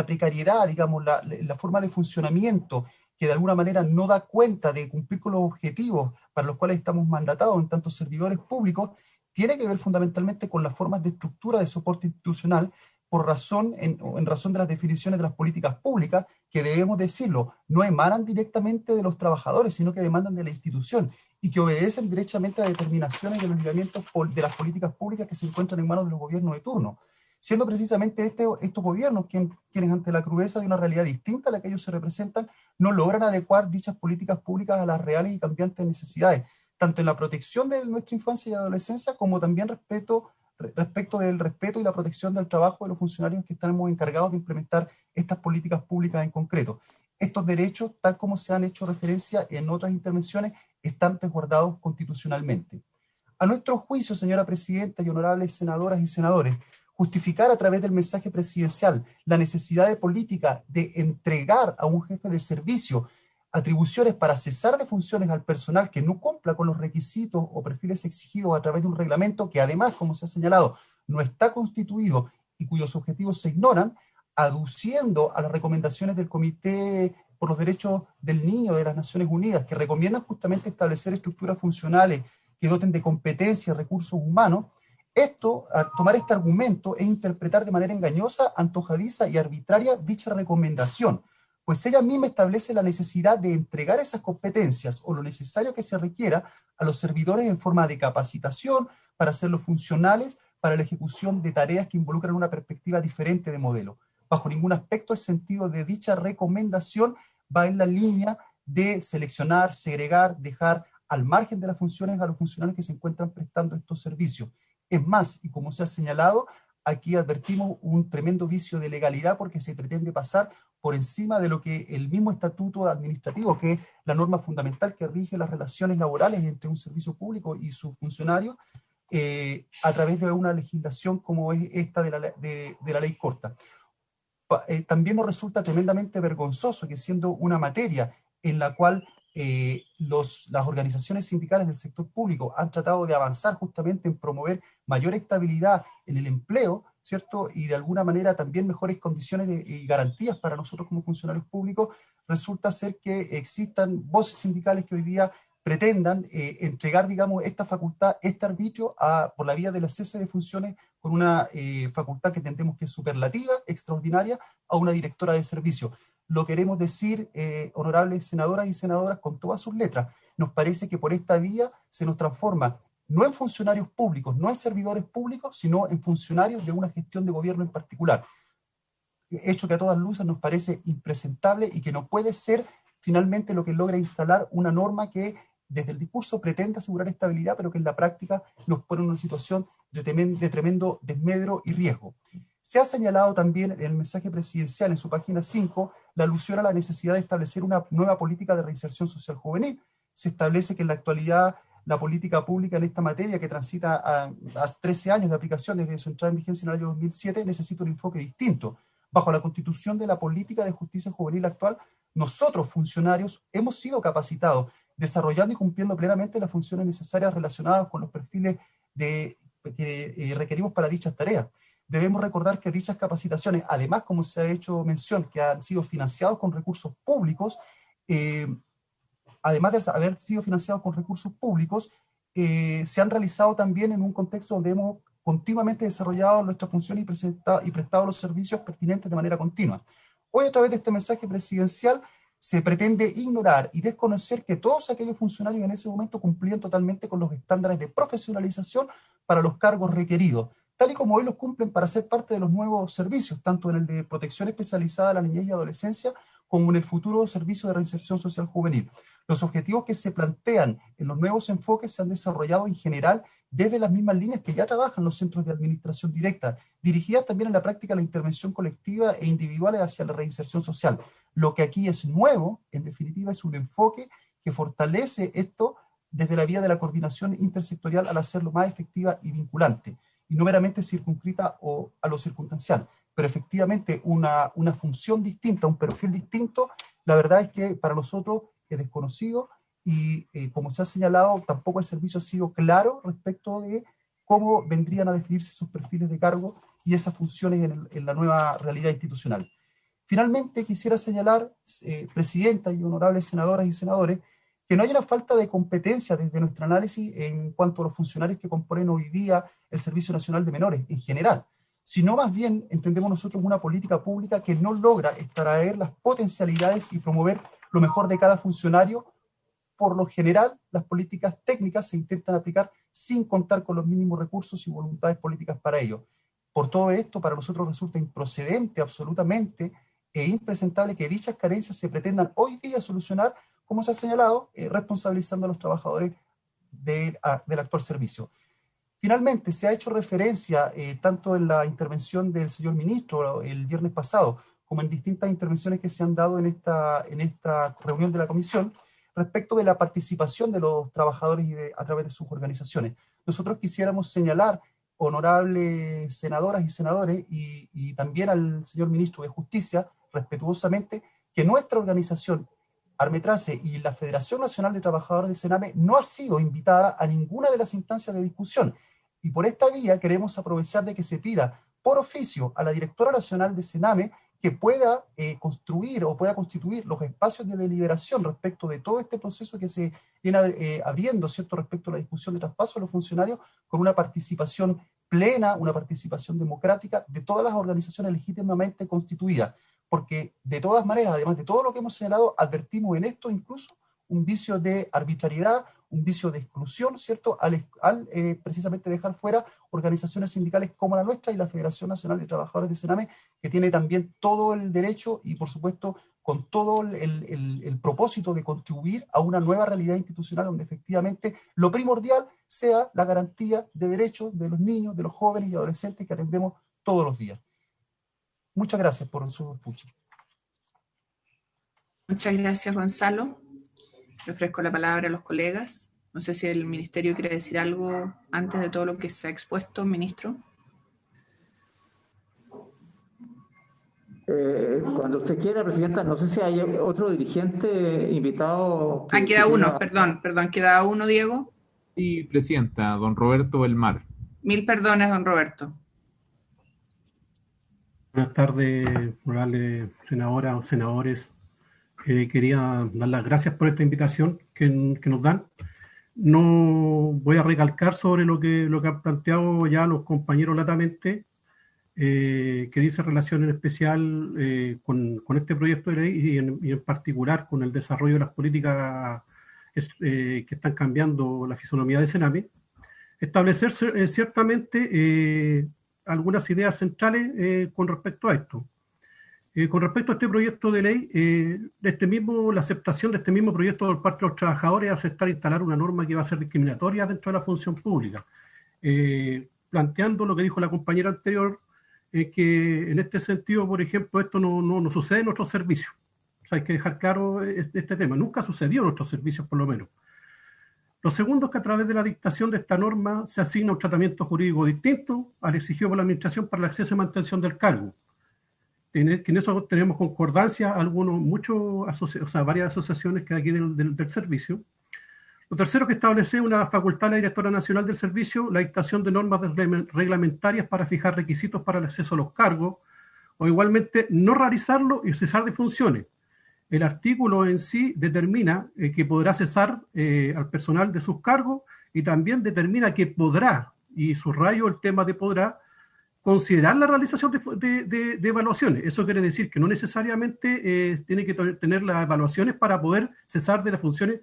precariedad, digamos, la forma de funcionamiento que de alguna manera no da cuenta de cumplir con los objetivos para los cuales estamos mandatados en tantos servidores públicos, tiene que ver fundamentalmente con las formas de estructura de soporte institucional en razón de las definiciones de las políticas públicas, que debemos decirlo, no emanan directamente de los trabajadores, sino que demandan de la institución y que obedecen derechamente a determinaciones de los lineamientos de las políticas públicas que se encuentran en manos de los gobiernos de turno, siendo precisamente estos gobiernos quienes ante la crudeza de una realidad distinta a la que ellos se representan, no logran adecuar dichas políticas públicas a las reales y cambiantes necesidades, tanto en la protección de nuestra infancia y adolescencia, como también respecto del respeto y la protección del trabajo de los funcionarios que estamos encargados de implementar estas políticas públicas en concreto. Estos derechos, tal como se han hecho referencia en otras intervenciones, están resguardados constitucionalmente. A nuestro juicio, señora presidenta y honorables senadoras y senadores, justificar a través del mensaje presidencial la necesidad de política de entregar a un jefe de servicio atribuciones para cesar de funciones al personal que no cumpla con los requisitos o perfiles exigidos a través de un reglamento que además, como se ha señalado, no está constituido y cuyos objetivos se ignoran, aduciendo a las recomendaciones del Comité por los Derechos del Niño de las Naciones Unidas, que recomiendan justamente establecer estructuras funcionales que doten de competencia y recursos humanos, tomar este argumento e interpretar de manera engañosa, antojadiza y arbitraria dicha recomendación, pues ella misma establece la necesidad de entregar esas competencias o lo necesario que se requiera a los servidores en forma de capacitación para hacerlos funcionales para la ejecución de tareas que involucran una perspectiva diferente de modelo. Bajo ningún aspecto el sentido de dicha recomendación va en la línea de seleccionar, segregar, dejar al margen de las funciones a los funcionarios que se encuentran prestando estos servicios. Es más, y como se ha señalado, aquí advertimos un tremendo vicio de legalidad porque se pretende pasar por encima de lo que el mismo estatuto administrativo, que es la norma fundamental que rige las relaciones laborales entre un servicio público y sus funcionarios, a través de una legislación como es esta de la ley corta. También nos resulta tremendamente vergonzoso que siendo una materia en la cual las organizaciones sindicales del sector público han tratado de avanzar justamente en promover mayor estabilidad en el empleo, ¿cierto? Y de alguna manera también mejores condiciones y garantías para nosotros como funcionarios públicos, resulta ser que existan voces sindicales que hoy día pretendan entregar, digamos, esta facultad, este arbitrio, por la vía del cese de funciones con una facultad que entendemos que es superlativa, extraordinaria, a una directora de servicio. Lo queremos decir, honorables senadoras y senadoras, con todas sus letras. Nos parece que por esta vía se nos transforma no en funcionarios públicos, no en servidores públicos, sino en funcionarios de una gestión de gobierno en particular. Hecho que a todas luces nos parece impresentable y que no puede ser finalmente lo que logra instalar una norma que desde el discurso pretende asegurar estabilidad, pero que en la práctica nos pone en una situación de tremendo desmedro y riesgo. Se ha señalado también en el mensaje presidencial, en su página 5, la alusión a la necesidad de establecer una nueva política de reinserción social juvenil. Se establece que en la actualidad la política pública en esta materia, que transita a 13 años de aplicación desde su entrada en vigencia en el año 2007, necesita un enfoque distinto. Bajo la constitución de la política de justicia juvenil actual, nosotros, funcionarios, hemos sido capacitados, desarrollando y cumpliendo plenamente las funciones necesarias relacionadas con los perfiles que requerimos para dichas tareas. Debemos recordar que dichas capacitaciones, además, como se ha hecho mención, que han sido financiados con recursos públicos, además de haber sido financiados con recursos públicos, se han realizado también en un contexto donde hemos continuamente desarrollado nuestra función y prestado los servicios pertinentes de manera continua. Hoy, a través de este mensaje presidencial, se pretende ignorar y desconocer que todos aquellos funcionarios en ese momento cumplían totalmente con los estándares de profesionalización para los cargos requeridos, tal y como hoy los cumplen para ser parte de los nuevos servicios, tanto en el de protección especializada a la niñez y adolescencia, como en el futuro servicio de reinserción social juvenil. Los objetivos que se plantean en los nuevos enfoques se han desarrollado en general desde las mismas líneas que ya trabajan los centros de administración directa, dirigidas también en la práctica a la intervención colectiva e individual hacia la reinserción social. Lo que aquí es nuevo, en definitiva, es un enfoque que fortalece esto desde la vía de la coordinación intersectorial al hacerlo más efectiva y vinculante, y no meramente circunscrita a lo circunstancial, pero efectivamente una función distinta, un perfil distinto, la verdad es que para nosotros es desconocido y como se ha señalado, tampoco el servicio ha sido claro respecto de cómo vendrían a definirse sus perfiles de cargo y esas funciones en la nueva realidad institucional. Finalmente, quisiera señalar, Presidenta y honorables senadoras y senadores, que no hay una falta de competencia desde nuestro análisis en cuanto a los funcionarios que componen hoy día el Servicio Nacional de Menores en general, sino más bien entendemos nosotros una política pública que no logra extraer las potencialidades y promover lo mejor de cada funcionario. Por lo general, las políticas técnicas se intentan aplicar sin contar con los mínimos recursos y voluntades políticas para ello. Por todo esto, para nosotros resulta improcedente absolutamente e impresentable que dichas carencias se pretendan hoy día solucionar, como se ha señalado, responsabilizando a los trabajadores del actual servicio. Finalmente, se ha hecho referencia, tanto en la intervención del señor ministro el viernes pasado, como en distintas intervenciones que se han dado en esta reunión de la comisión, respecto de la participación de los trabajadores a través de sus organizaciones. Nosotros quisiéramos señalar, honorables senadoras y senadores, y también al señor ministro de Justicia, respetuosamente, que nuestra organización, Armetrace y la Federación Nacional de Trabajadores de Sename, no ha sido invitada a ninguna de las instancias de discusión. Y por esta vía queremos aprovechar de que se pida por oficio a la directora nacional de Sename que pueda construir o pueda constituir los espacios de deliberación respecto de todo este proceso que se viene abriendo, ¿cierto?, respecto a la discusión de traspaso de los funcionarios, con una participación plena, una participación democrática de todas las organizaciones legítimamente constituidas, porque de todas maneras, además de todo lo que hemos señalado, advertimos en esto incluso un vicio de arbitrariedad, un vicio de exclusión, ¿cierto?, al precisamente dejar fuera organizaciones sindicales como la nuestra y la Federación Nacional de Trabajadores de Sename, que tiene también todo el derecho y, por supuesto, con todo el propósito de contribuir a una nueva realidad institucional donde efectivamente lo primordial sea la garantía de derechos de los niños, de los jóvenes y adolescentes que atendemos todos los días. Muchas gracias por su escucha. Muchas gracias, Gonzalo. Le ofrezco la palabra a los colegas. No sé si el Ministerio quiere decir algo antes de todo lo que se ha expuesto, ministro. Cuando usted quiera, Presidenta, no sé si hay otro dirigente invitado. Queda uno, perdón, queda uno, Diego. Sí, Presidenta, don Roberto Belmar. Mil perdones, don Roberto. Buenas tardes, honorables senadoras o senadores. Quería dar las gracias por esta invitación que nos dan. No voy a recalcar sobre lo que han planteado ya los compañeros latamente, que dice relación en especial con este proyecto de ley y en particular con el desarrollo de las políticas que están cambiando la fisonomía de Sename. Establecer ciertamente algunas ideas centrales con respecto a esto. Con respecto a este proyecto de ley, la aceptación de este mismo proyecto por parte de los trabajadores hace instalar una norma que va a ser discriminatoria dentro de la función pública, planteando lo que dijo la compañera anterior, que en este sentido, por ejemplo, esto no sucede en nuestros servicios. O sea, hay que dejar claro este tema. Nunca sucedió en nuestros servicios, por lo menos. Lo segundo es que a través de la dictación de esta norma se asigna un tratamiento jurídico distinto al exigido por la Administración para el acceso y mantención del cargo. En eso tenemos concordancia varias asociaciones que hay aquí del servicio. Lo tercero es que establece una facultad a la Directora Nacional del Servicio, la dictación de normas reglamentarias para fijar requisitos para el acceso a los cargos, o igualmente no realizarlo y cesar de funciones. El artículo en sí determina que podrá cesar al personal de sus cargos y también determina que podrá, y subrayo el tema de podrá, considerar la realización de evaluaciones. Eso quiere decir que no necesariamente tiene que tener las evaluaciones para poder cesar de las funciones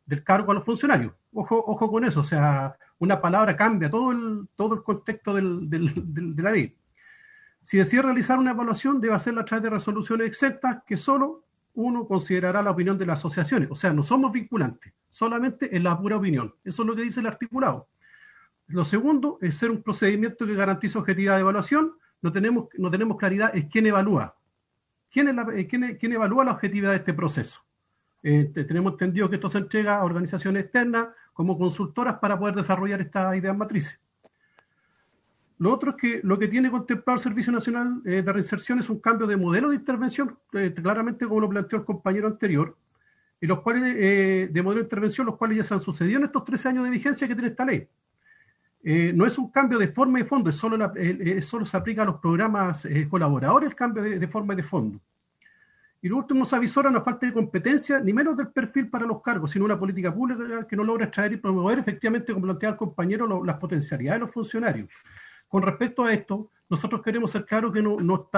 del cargo a los funcionarios. Ojo con eso, o sea, una palabra cambia todo el contexto de la ley. Si decide realizar una evaluación, debe hacerla a través de resoluciones exentas que solo uno considerará la opinión de las asociaciones. O sea, no somos vinculantes, solamente en la pura opinión. Eso es lo que dice el articulado. Lo segundo es ser un procedimiento que garantice objetividad de evaluación. No tenemos claridad en quién evalúa. ¿Quién evalúa la objetividad de este proceso? Tenemos entendido que esto se entrega a organizaciones externas como consultoras para poder desarrollar estas ideas matrices. Lo otro es que lo que tiene contemplado el Servicio Nacional de Reinserción es un cambio de modelo de intervención, claramente como lo planteó el compañero anterior, y los cuales, de modelo de intervención, los cuales ya se han sucedido en estos 13 años de vigencia que tiene esta ley. No es un cambio de forma y de fondo, solo se aplica a los programas colaboradores el cambio de forma y de fondo. Y lo último, se avisora una falta de competencia, ni menos del perfil para los cargos, sino una política pública que no logra extraer y promover efectivamente, como plantea el compañero, las potencialidades de los funcionarios. Con respecto a esto, nosotros queremos ser claros que no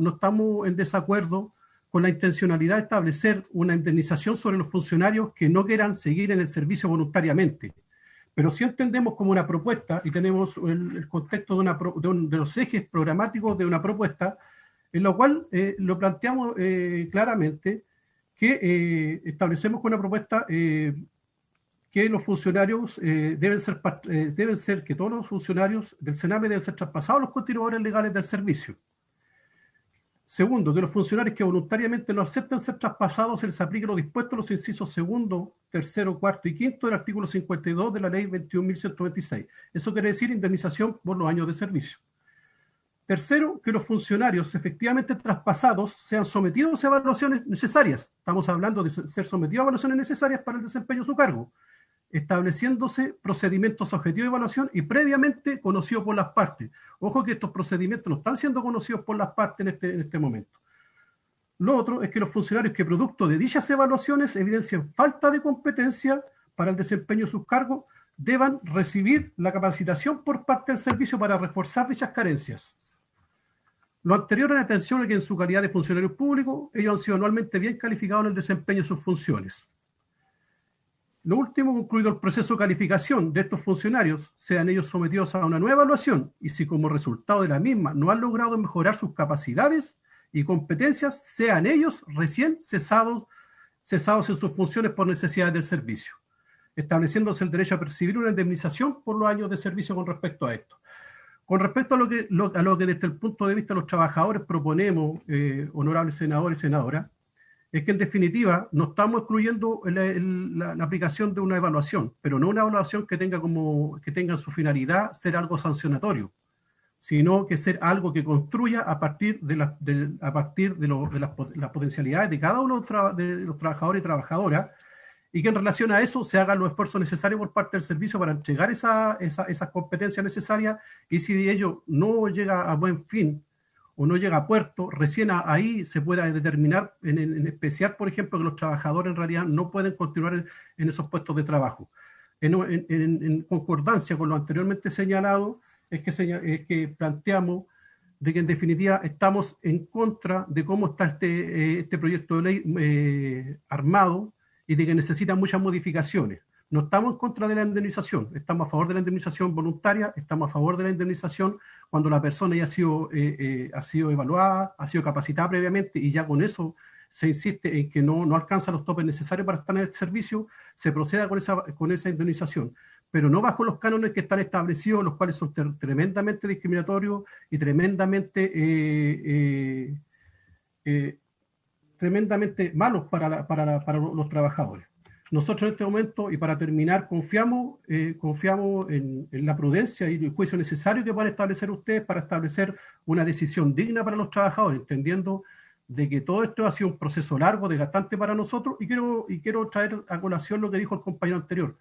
estamos en desacuerdo con la intencionalidad de establecer una indemnización sobre los funcionarios que no quieran seguir en el servicio voluntariamente. Pero sí entendemos como una propuesta, y tenemos el contexto de los ejes programáticos de una propuesta, en lo cual lo planteamos claramente, que establecemos con una propuesta que los funcionarios deben ser que todos los funcionarios del Sename deben ser traspasados a los continuadores legales del servicio. Segundo, que los funcionarios que voluntariamente no aceptan ser traspasados se les aplique lo dispuesto en los incisos segundo, tercero, cuarto y quinto del artículo 52 de la ley 21.126. Eso quiere decir indemnización por los años de servicio. Tercero, que los funcionarios efectivamente traspasados sean sometidos a evaluaciones necesarias. Estamos hablando de ser sometidos a evaluaciones necesarias para el desempeño de su cargo, estableciéndose procedimientos objetivos de evaluación y previamente conocidos por las partes. Ojo que estos procedimientos no están siendo conocidos por las partes en este momento. Lo otro es que los funcionarios que producto de dichas evaluaciones evidencian falta de competencia para el desempeño de sus cargos deban recibir la capacitación por parte del servicio para reforzar dichas carencias. Lo anterior en atención a que en su calidad de funcionarios públicos ellos han sido anualmente bien calificados en el desempeño de sus funciones. Lo último, concluido el proceso de calificación de estos funcionarios, sean ellos sometidos a una nueva evaluación y si como resultado de la misma no han logrado mejorar sus capacidades y competencias, sean ellos recién cesados en sus funciones por necesidades del servicio, estableciéndose el derecho a percibir una indemnización por los años de servicio con respecto a esto. Con respecto a lo que desde el punto de vista de los trabajadores proponemos, honorables senadores y senadoras, es que en definitiva no estamos excluyendo la aplicación de una evaluación, pero no una evaluación que tenga en su finalidad ser algo sancionatorio, sino que ser algo que construya a partir de las potencialidades de cada uno de los trabajadores y trabajadoras, y que en relación a eso se hagan los esfuerzos necesarios por parte del servicio para entregar esas competencias necesarias, y si de ello no llega a buen fin o no llega a puerto, recién ahí se pueda determinar, en especial, por ejemplo, que los trabajadores en realidad no pueden continuar en esos puestos de trabajo. En concordancia con lo anteriormente señalado, es que planteamos de que en definitiva estamos en contra de cómo está este proyecto de ley armado y de que necesita muchas modificaciones. No estamos en contra de la indemnización, estamos a favor de la indemnización voluntaria, estamos a favor de la indemnización cuando la persona ya ha sido evaluada, ha sido capacitada previamente y ya con eso se insiste en que no alcanza los topes necesarios para estar en el servicio, se proceda con esa indemnización, pero no bajo los cánones que están establecidos, los cuales son tremendamente discriminatorios y tremendamente malos para los trabajadores. Nosotros en este momento, y para terminar, confiamos en la prudencia y el juicio necesario que puedan establecer ustedes para establecer una decisión digna para los trabajadores, entendiendo de que todo esto ha sido un proceso largo, desgastante para nosotros, y quiero traer a colación lo que dijo el compañero anterior,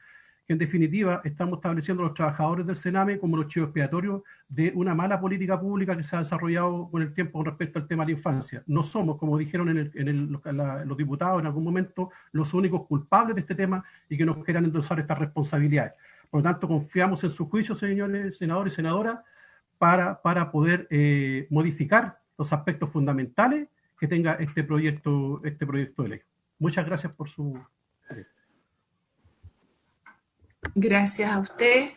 que en definitiva estamos estableciendo a los trabajadores del Sename como los chivos expiatorios de una mala política pública que se ha desarrollado con el tiempo con respecto al tema de la infancia. No somos, como dijeron los diputados en algún momento, los únicos culpables de este tema y que nos quieran endosar estas responsabilidades. Por lo tanto, confiamos en su juicio, señores senadores y senadoras, para poder modificar los aspectos fundamentales que tenga este proyecto de ley. Muchas gracias por su... Gracias a usted.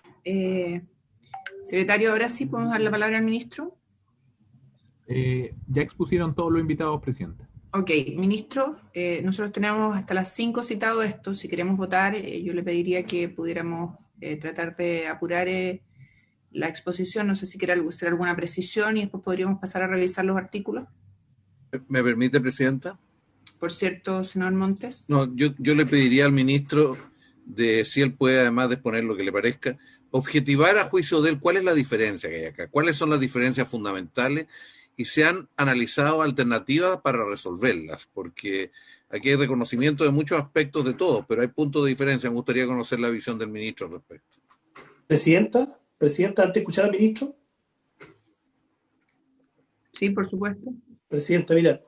Secretario, ahora sí podemos dar la palabra al ministro. Ya expusieron todos los invitados, presidente. Ok, ministro, nosotros tenemos hasta las 5 citado esto. Si queremos votar, yo le pediría que pudiéramos tratar de apurar la exposición. No sé si quiere hacer alguna precisión y después podríamos pasar a revisar los artículos. ¿Me permite, presidenta? Por cierto, senador Montes. No, yo le pediría al ministro de si él puede, además de exponer lo que le parezca, objetivar a juicio de él cuál es la diferencia que hay acá, cuáles son las diferencias fundamentales y se han analizado alternativas para resolverlas, porque aquí hay reconocimiento de muchos aspectos de todos, pero hay puntos de diferencia. Me gustaría conocer la visión del ministro al respecto. Presidenta, antes de escuchar al ministro. Sí, por supuesto. Presidenta, mira,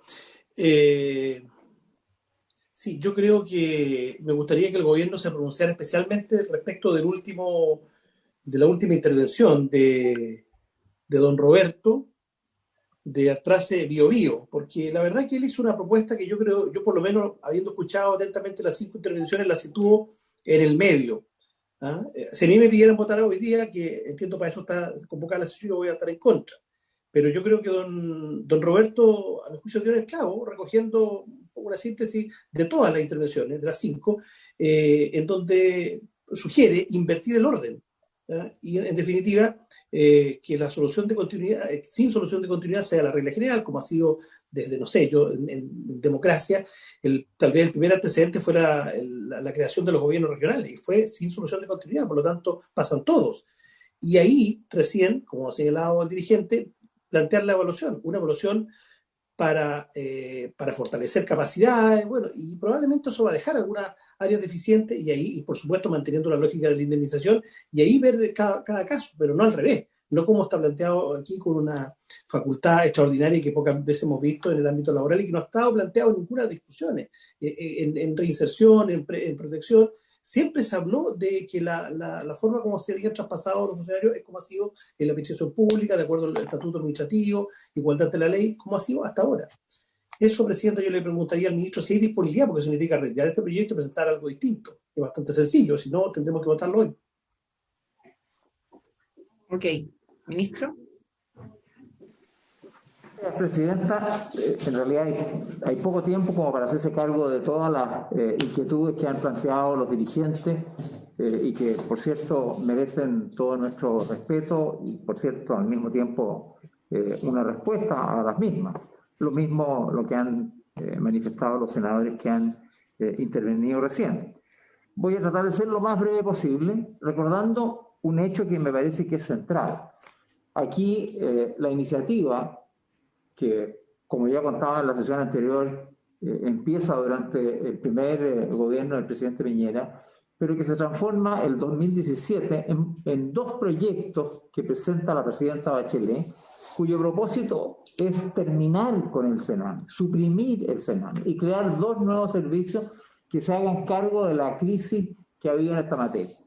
sí, yo creo que me gustaría que el gobierno se pronunciara especialmente respecto de la última intervención de don Roberto de Artrase Biobío, porque la verdad que él hizo una propuesta que yo por lo menos, habiendo escuchado atentamente las 5 intervenciones, la situó en el medio. ¿Ah? Si a mí me pidieran votar hoy día, que entiendo para eso está convocada la sesión, yo voy a estar en contra. Pero yo creo que don Roberto, a mi juicio, dio en el clavo, recogiendo una síntesis de todas las intervenciones, de las 5, en donde sugiere invertir el orden. ¿Ya? Y en definitiva, que la solución de continuidad, sin solución de continuidad, sea la regla general, como ha sido desde, no sé, en democracia, tal vez el primer antecedente fue la creación de los gobiernos regionales, y fue sin solución de continuidad, por lo tanto, pasan todos. Y ahí, recién, como ha señalado el dirigente, plantear la evaluación, una evaluación para fortalecer capacidades, bueno, y probablemente eso va a dejar algunas áreas deficientes y ahí, y por supuesto, manteniendo la lógica de la indemnización, y ahí ver cada caso, pero no al revés. no como está planteado aquí con una facultad extraordinaria que pocas veces hemos visto en el ámbito laboral y que no ha estado planteado en ninguna discusión. En reinserción, en protección, siempre se habló de que la forma como se habían traspasado los funcionarios es como ha sido en la administración pública, de acuerdo al estatuto administrativo, igualdad ante la ley, como ha sido hasta ahora. Eso, Presidenta, yo le preguntaría al ministro si hay disponibilidad, porque significa retirar este proyecto y presentar algo distinto. Es bastante sencillo, si no, tendremos que votarlo hoy. Ok. Ministro. Gracias, Presidenta. En realidad hay poco tiempo como para hacerse cargo de todas las inquietudes que han planteado los dirigentes y que, por cierto, merecen todo nuestro respeto y, por cierto, al mismo tiempo una respuesta a las mismas. Lo mismo lo que han manifestado los senadores que han intervenido recién. Voy a tratar de ser lo más breve posible, recordando un hecho que me parece que es central. Aquí la iniciativa, que como ya contaba en la sesión anterior, empieza durante el primer gobierno del presidente Piñera, pero que se transforma el 2017 en dos proyectos que presenta la presidenta Bachelet, cuyo propósito es terminar con el Sename, suprimir el Sename y crear dos nuevos servicios que se hagan cargo de la crisis que ha habido en esta materia.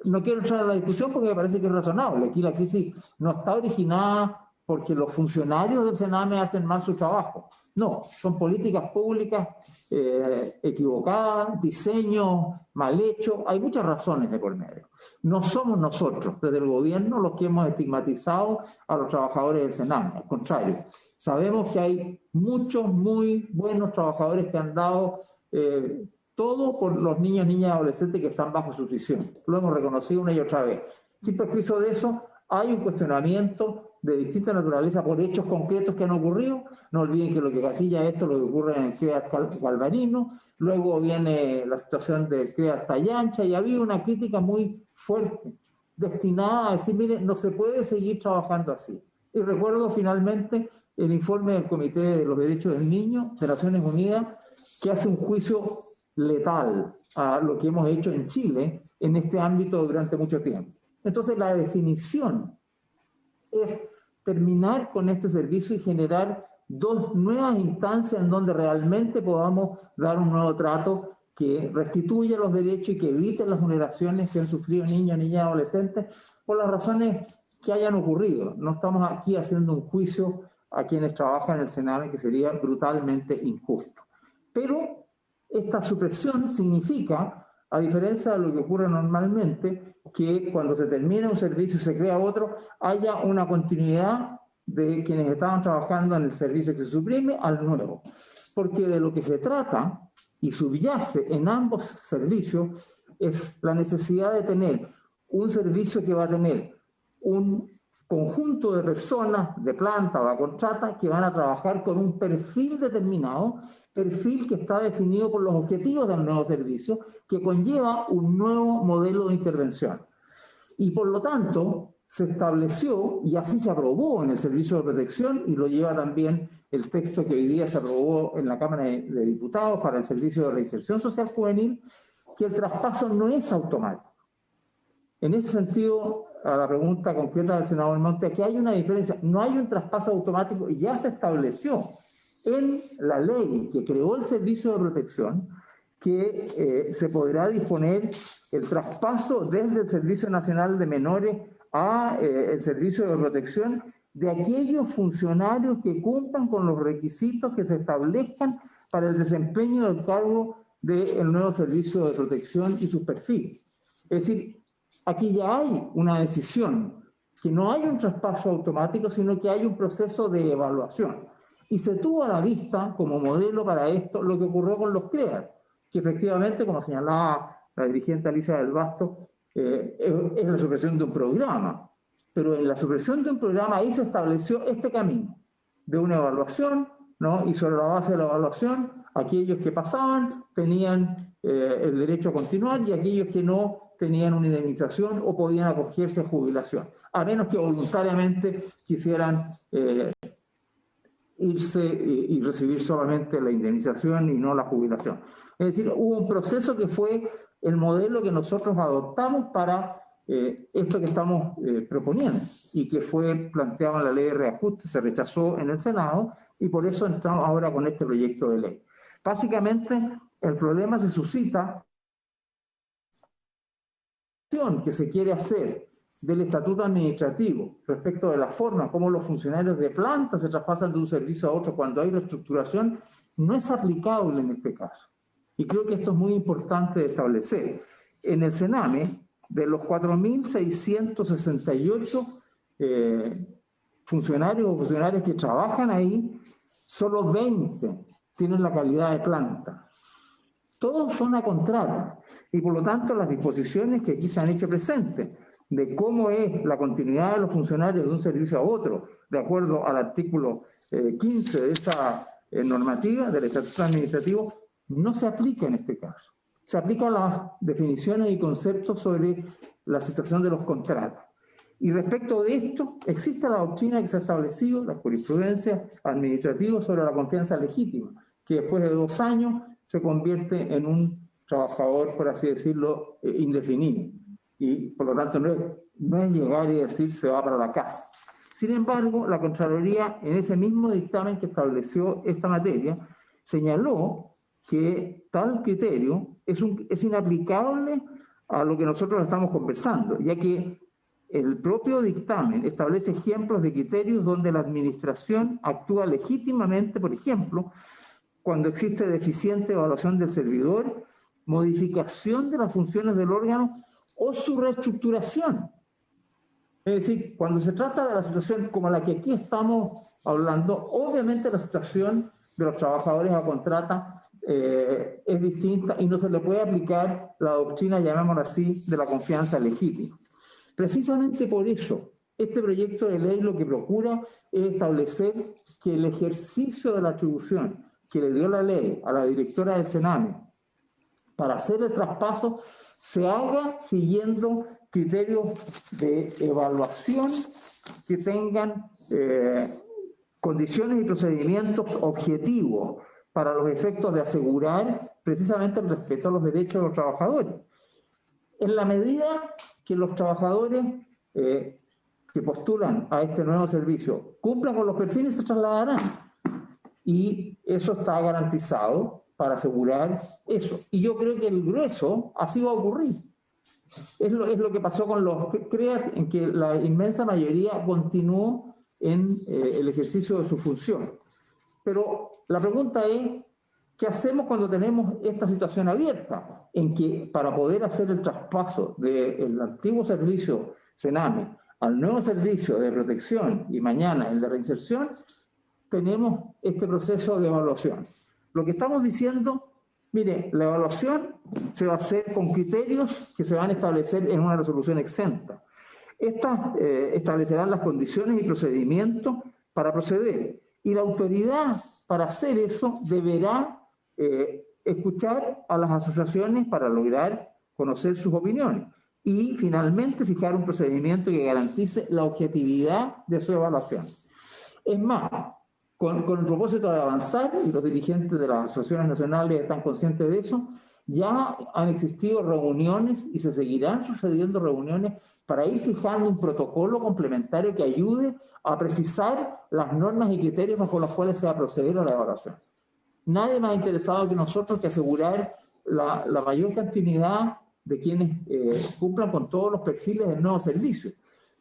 No quiero entrar en la discusión porque me parece que es razonable. Aquí la crisis no está originada porque los funcionarios del Sename hacen mal su trabajo. No, son políticas públicas equivocadas, diseño mal hecho. Hay muchas razones de por medio. No somos nosotros, desde el gobierno, los que hemos estigmatizado a los trabajadores del Sename. Al contrario, sabemos que hay muchos muy buenos trabajadores que han dado todo por los niños, niñas y adolescentes que están bajo su tuición. Lo hemos reconocido una y otra vez. Sin perjuicio de eso, hay un cuestionamiento de distinta naturaleza por hechos concretos que han ocurrido. No olviden que lo que gatilla esto es lo que ocurre en el CREAT Galvarino. Luego viene la situación del CREAT Tallancha y ha habido una crítica muy fuerte destinada a decir, mire, no se puede seguir trabajando así. Y recuerdo finalmente el informe del Comité de los Derechos del Niño de Naciones Unidas, que hace un juicio letal a lo que hemos hecho en Chile en este ámbito durante mucho tiempo. Entonces la definición es terminar con este servicio y generar dos nuevas instancias en donde realmente podamos dar un nuevo trato que restituya los derechos y que evite las vulneraciones que han sufrido niños, niñas y adolescentes por las razones que hayan ocurrido. No estamos aquí haciendo un juicio a quienes trabajan en el Sename, que sería brutalmente injusto. Pero esta supresión significa, a diferencia de lo que ocurre normalmente, que cuando se termina un servicio y se crea otro, haya una continuidad de quienes estaban trabajando en el servicio que se suprime al nuevo. Porque de lo que se trata y subyace en ambos servicios es la necesidad de tener un servicio que va a tener un conjunto de personas de planta o a contrata que van a trabajar con un perfil determinado, perfil que está definido por los objetivos del nuevo servicio, que conlleva un nuevo modelo de intervención. Y por lo tanto, se estableció, y así se aprobó en el Servicio de Protección, y lo lleva también el texto que hoy día se aprobó en la Cámara de Diputados para el Servicio de Reinserción Social Juvenil, que el traspaso no es automático. En ese sentido, a la pregunta concreta del senador Monte, aquí hay una diferencia. No hay un traspaso automático, y ya se estableció en la ley que creó el Servicio de Protección que se podrá disponer el traspaso desde el Servicio Nacional de Menores a el Servicio de Protección de aquellos funcionarios que cumplan con los requisitos que se establezcan para el desempeño del cargo del nuevo Servicio de Protección y su perfil. Es decir, aquí ya hay una decisión, que no hay un traspaso automático, sino que hay un proceso de evaluación. Y se tuvo a la vista como modelo para esto lo que ocurrió con los CREAT, que efectivamente, como señalaba la dirigente Alicia del Basto, es la supresión de un programa. Pero en la supresión de un programa ahí se estableció este camino de una evaluación, ¿no? Y sobre la base de la evaluación, aquellos que pasaban tenían el derecho a continuar y aquellos que no tenían una indemnización o podían acogerse a jubilación, a menos que voluntariamente quisieran irse y recibir solamente la indemnización y no la jubilación. Es decir, hubo un proceso que fue el modelo que nosotros adoptamos para esto que estamos proponiendo y que fue planteado en la ley de reajuste, se rechazó en el Senado y por eso entramos ahora con este proyecto de ley. Básicamente, el problema se suscita que se quiere hacer del estatuto administrativo respecto de la forma como los funcionarios de planta se traspasan de un servicio a otro cuando hay reestructuración, no es aplicable en este caso. Y creo que esto es muy importante de establecer. En el Sename, de los 4.668 funcionarios o funcionarias que trabajan ahí, solo 20 tienen la calidad de planta. Todos son a contrata. Y por lo tanto, las disposiciones que aquí se han hecho presentes de cómo es la continuidad de los funcionarios de un servicio a otro, de acuerdo al artículo 15 de esta normativa del Estatuto Administrativo, no se aplica en este caso. Se aplica a las definiciones y conceptos sobre la situación de los contratos. Y respecto de esto, existe la doctrina que se ha establecido, la jurisprudencia administrativa sobre la confianza legítima, que después de 2 años se convierte en un trabajador, por así decirlo, indefinido. Y por lo tanto no es llegar y decir se va para la casa. Sin embargo, la Contraloría, en ese mismo dictamen que estableció esta materia, señaló que tal criterio es inaplicable a lo que nosotros estamos conversando, ya que el propio dictamen establece ejemplos de criterios donde la administración actúa legítimamente, por ejemplo, cuando existe deficiente evaluación del servidor, modificación de las funciones del órgano o su reestructuración. Es decir, cuando se trata de la situación como la que aquí estamos hablando, obviamente la situación de los trabajadores a contrata es distinta y no se le puede aplicar la doctrina, llamémosla así, de la confianza legítima. Precisamente por eso, este proyecto de ley lo que procura es establecer que el ejercicio de la atribución que le dio la ley a la directora del Sename para hacer el traspaso se haga siguiendo criterios de evaluación que tengan condiciones y procedimientos objetivos para los efectos de asegurar precisamente el respeto a los derechos de los trabajadores. En la medida que los trabajadores que postulan a este nuevo servicio cumplan con los perfiles, se trasladarán. Y eso está garantizado para asegurar eso. Y yo creo que el grueso así va a ocurrir. Es lo que pasó con los CREAS, en que la inmensa mayoría continuó en el ejercicio de su función. Pero la pregunta es, ¿qué hacemos cuando tenemos esta situación abierta? En que para poder hacer el traspaso del antiguo servicio Sename al nuevo servicio de protección y mañana el de reinserción, tenemos este proceso de evaluación. Lo que estamos diciendo, mire, la evaluación se va a hacer con criterios que se van a establecer en una resolución exenta. Estas establecerán las condiciones y procedimientos para proceder. Y la autoridad, para hacer eso, deberá escuchar a las asociaciones para lograr conocer sus opiniones. Y, finalmente, fijar un procedimiento que garantice la objetividad de su evaluación. Es más, con el propósito de avanzar, y los dirigentes de las asociaciones nacionales están conscientes de eso, ya han existido reuniones y se seguirán sucediendo reuniones para ir fijando un protocolo complementario que ayude a precisar las normas y criterios bajo los cuales se va a proceder a la evaluación. Nadie más interesado que nosotros que asegurar la mayor cantidad de quienes cumplan con todos los perfiles del nuevo servicio.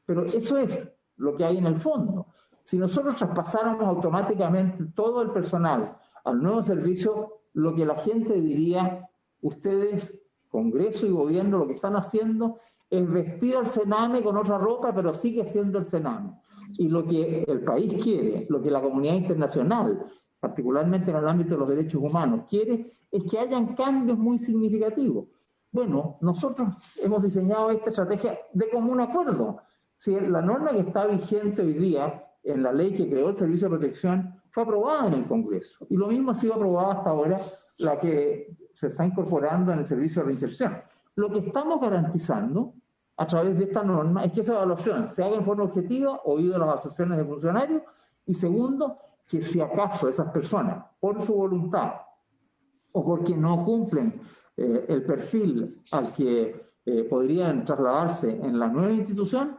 Pero eso es lo que hay en el fondo. Si nosotros traspasáramos automáticamente todo el personal al nuevo servicio, lo que la gente diría, ustedes, Congreso y Gobierno, lo que están haciendo es vestir al Sename con otra ropa, pero sigue siendo el Sename. Y lo que el país quiere, lo que la comunidad internacional, particularmente en el ámbito de los derechos humanos, quiere, es que hayan cambios muy significativos. Bueno, nosotros hemos diseñado esta estrategia de común acuerdo. Si la norma que está vigente hoy día en la ley que creó el Servicio de Protección fue aprobada en el Congreso. Y lo mismo ha sido aprobada hasta ahora la que se está incorporando en el Servicio de Reinserción. Lo que estamos garantizando a través de esta norma es que esa evaluación se haga en forma objetiva, oído a las asociaciones de funcionarios, y segundo, que si acaso esas personas, por su voluntad o porque no cumplen el perfil al que podrían trasladarse en la nueva institución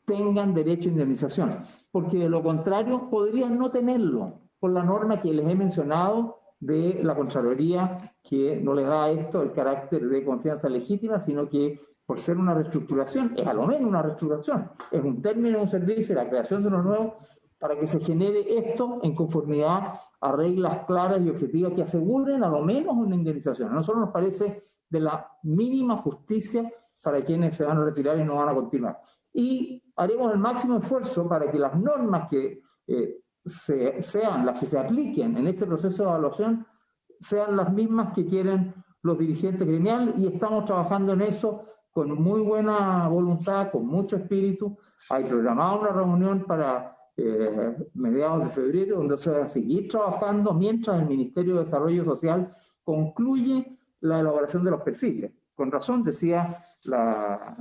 tengan derecho a indemnización, porque de lo contrario podrían no tenerlo, por la norma que les he mencionado de la Contraloría, que no les da a esto el carácter de confianza legítima, sino que por ser una reestructuración, es a lo menos una reestructuración, es un término de un servicio y la creación de uno nuevo para que se genere esto en conformidad a reglas claras y objetivas que aseguren a lo menos una indemnización. A nosotros nos parece de la mínima justicia para quienes se van a retirar y no van a continuar. Y haremos el máximo esfuerzo para que las normas que sean las que se apliquen en este proceso de evaluación sean las mismas que quieren los dirigentes gremiales, y estamos trabajando en eso con muy buena voluntad, con mucho espíritu. Hay programada una reunión para mediados de febrero, donde se va a seguir trabajando mientras el Ministerio de Desarrollo Social concluye la elaboración de los perfiles. Con razón decía la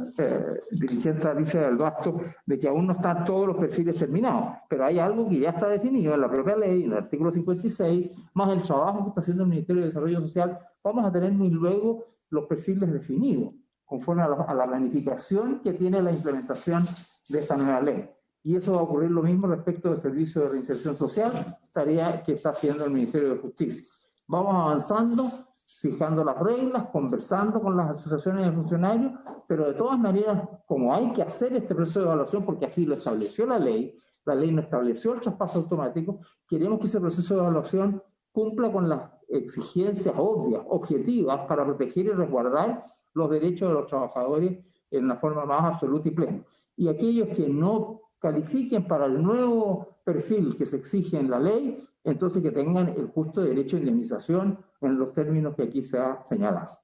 dirigente Alicia del Basto de que aún no están todos los perfiles terminados, pero hay algo que ya está definido en la propia ley, en el artículo 56, más el trabajo que está haciendo el Ministerio de Desarrollo Social. Vamos a tener muy luego los perfiles definidos, conforme a la planificación que tiene la implementación de esta nueva ley. Y eso va a ocurrir lo mismo respecto del Servicio de Reinserción Social, tarea que está haciendo el Ministerio de Justicia. Vamos avanzando, fijando las reglas, conversando con las asociaciones de funcionarios, pero de todas maneras, como hay que hacer este proceso de evaluación, porque así lo estableció la ley no estableció el traspaso automático, queremos que ese proceso de evaluación cumpla con las exigencias obvias, objetivas, para proteger y resguardar los derechos de los trabajadores en la forma más absoluta y plena. Y aquellos que no califiquen para el nuevo perfil que se exige en la ley, entonces que tengan el justo derecho a indemnización en los términos que aquí se ha señalado.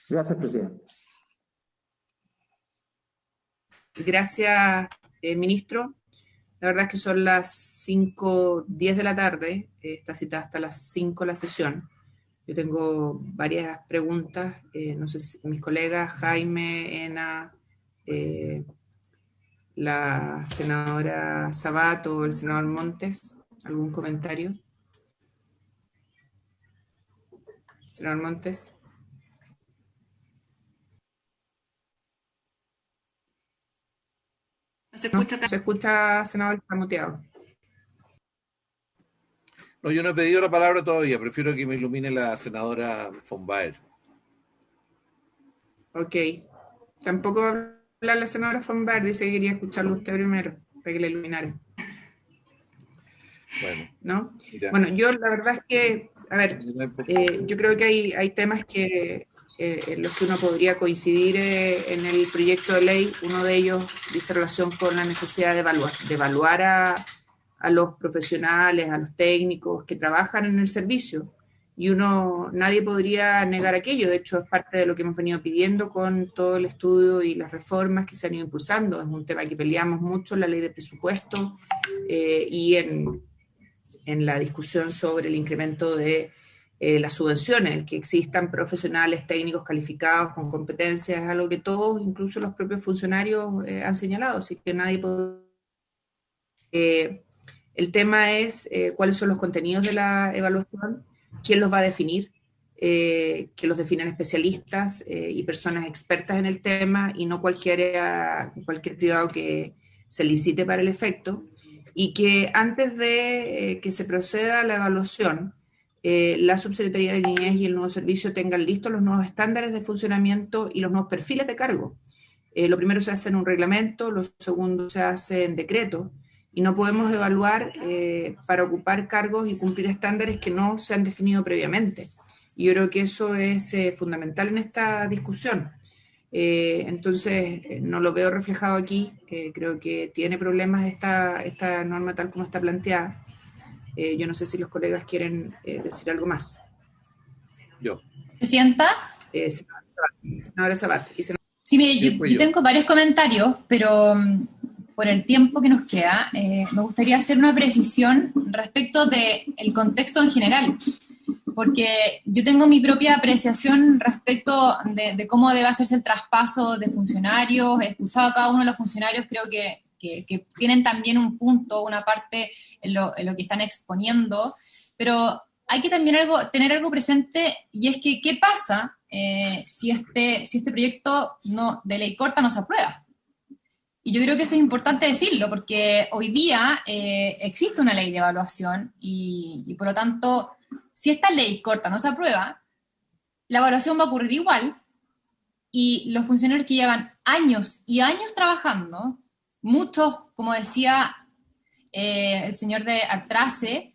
Gracias, presidente. Gracias, ministro. La verdad es que son las 5:10 de la tarde, está citada hasta las 5 la sesión. Yo tengo varias preguntas, no sé si mis colegas, Jaime, Ena, la senadora Sabat o el senador Montes, ¿algún comentario? Senador Montes. No se escucha, senador, está muteado. No, yo no he pedido la palabra todavía, prefiero que me ilumine la senadora von Baer. Ok. Tampoco va a hablar la senadora von Baer, dice que quería escucharlo usted primero, para que le iluminara. Bueno. ¿No? Mira. Bueno, yo la verdad es que, a ver, yo creo que hay temas que en los que uno podría coincidir en el proyecto de ley. Uno de ellos dice relación con la necesidad de evaluar a los profesionales, a los técnicos que trabajan en el servicio. Y nadie podría negar aquello. De hecho, es parte de lo que hemos venido pidiendo con todo el estudio y las reformas que se han ido impulsando. Es un tema que peleamos mucho en la ley de presupuesto y en la discusión sobre el incremento de las subvenciones. El que existan profesionales técnicos calificados con competencias es algo que todos, incluso los propios funcionarios, han señalado. Así que nadie puede... el tema es cuáles son los contenidos de la evaluación, quién los va a definir, que los definen especialistas y personas expertas en el tema, y no cualquier privado que se licite para el efecto, y que antes de que se proceda a la evaluación, la Subsecretaría de Niñez y el nuevo servicio tengan listos los nuevos estándares de funcionamiento y los nuevos perfiles de cargo. Lo primero se hace en un reglamento, lo segundo se hace en decreto, y no podemos evaluar para ocupar cargos y cumplir estándares que no se han definido previamente. Y yo creo que eso es fundamental en esta discusión. Entonces, no lo veo reflejado aquí. Creo que tiene problemas esta norma tal como está planteada. Yo no sé si los colegas quieren decir algo más. Yo. ¿Presidenta? Senadora Sabat. Sí, mire, yo tengo varios comentarios, pero por el tiempo que nos queda, me gustaría hacer una precisión respecto del contexto en general, porque yo tengo mi propia apreciación respecto de cómo debe hacerse el traspaso de funcionarios. He escuchado a cada uno de los funcionarios, creo que tienen también un punto, una parte en lo que están exponiendo, pero hay que también tener algo presente, y es que ¿qué pasa si este proyecto de ley corta no se aprueba? Y yo creo que eso es importante decirlo, porque hoy día existe una ley de evaluación y por lo tanto, si esta ley corta no se aprueba, la evaluación va a ocurrir igual, y los funcionarios que llevan años y años trabajando, muchos, como decía el señor de Artrace,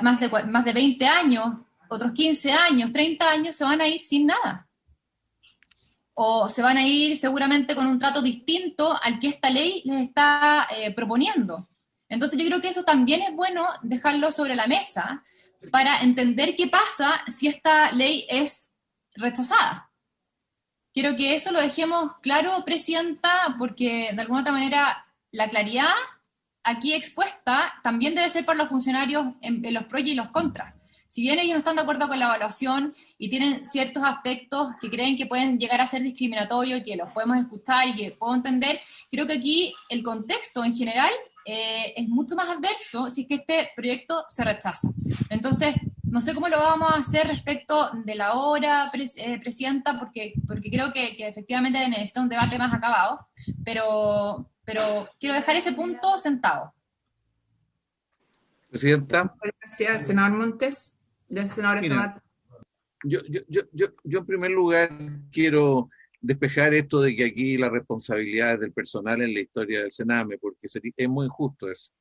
más de 20 años, otros 15 años, 30 años, se van a ir sin nada. O se van a ir seguramente con un trato distinto al que esta ley les está proponiendo. Entonces yo creo que eso también es bueno dejarlo sobre la mesa para entender qué pasa si esta ley es rechazada. Quiero que eso lo dejemos claro, Presidenta, porque de alguna otra manera la claridad aquí expuesta también debe ser para los funcionarios en los pros y los contras. Si bien ellos no están de acuerdo con la evaluación y tienen ciertos aspectos que creen que pueden llegar a ser discriminatorios, que los podemos escuchar y que puedo entender, creo que aquí el contexto en general es mucho más adverso si es que este proyecto se rechaza. Entonces, no sé cómo lo vamos a hacer respecto de la hora, Presidenta, porque creo que efectivamente necesita un debate más acabado, pero quiero dejar ese punto sentado. Presidenta. Gracias, senador Montes. Gracias, senadora Sabat. Yo en primer lugar quiero despejar esto de que aquí la responsabilidad es del personal en la historia del Sename, porque es muy injusto eso.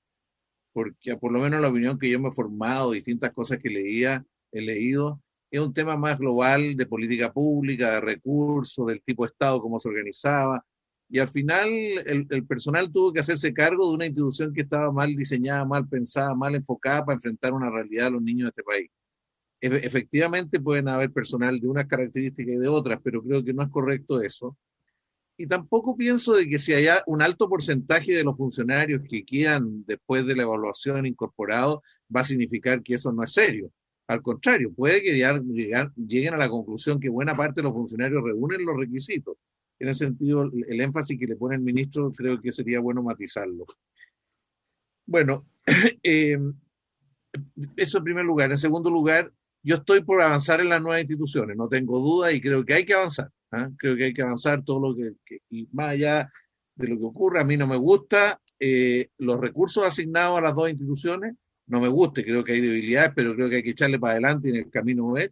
Porque por lo menos la opinión que yo me he formado, distintas cosas que he leído, es un tema más global de política pública, de recursos, del tipo de Estado, cómo se organizaba. Y al final el personal tuvo que hacerse cargo de una institución que estaba mal diseñada, mal pensada, mal enfocada para enfrentar una realidad de los niños de este país. Efectivamente pueden haber personal de unas características y de otras, pero creo que no es correcto eso. Y tampoco pienso de que si haya un alto porcentaje de los funcionarios que quedan después de la evaluación incorporados, va a significar que eso no es serio. Al contrario, puede que lleguen a la conclusión que buena parte de los funcionarios reúnen los requisitos. En ese sentido, el énfasis que le pone el ministro creo que sería bueno matizarlo. Bueno, eso en primer lugar. En segundo lugar, yo estoy por avanzar en las nuevas instituciones, no tengo duda y creo que hay que avanzar. Creo que hay que avanzar todo lo y más allá de lo que ocurre, a mí no me gusta los recursos asignados a las dos instituciones, no me gusta, creo que hay debilidades, pero creo que hay que echarle para adelante y en el camino es.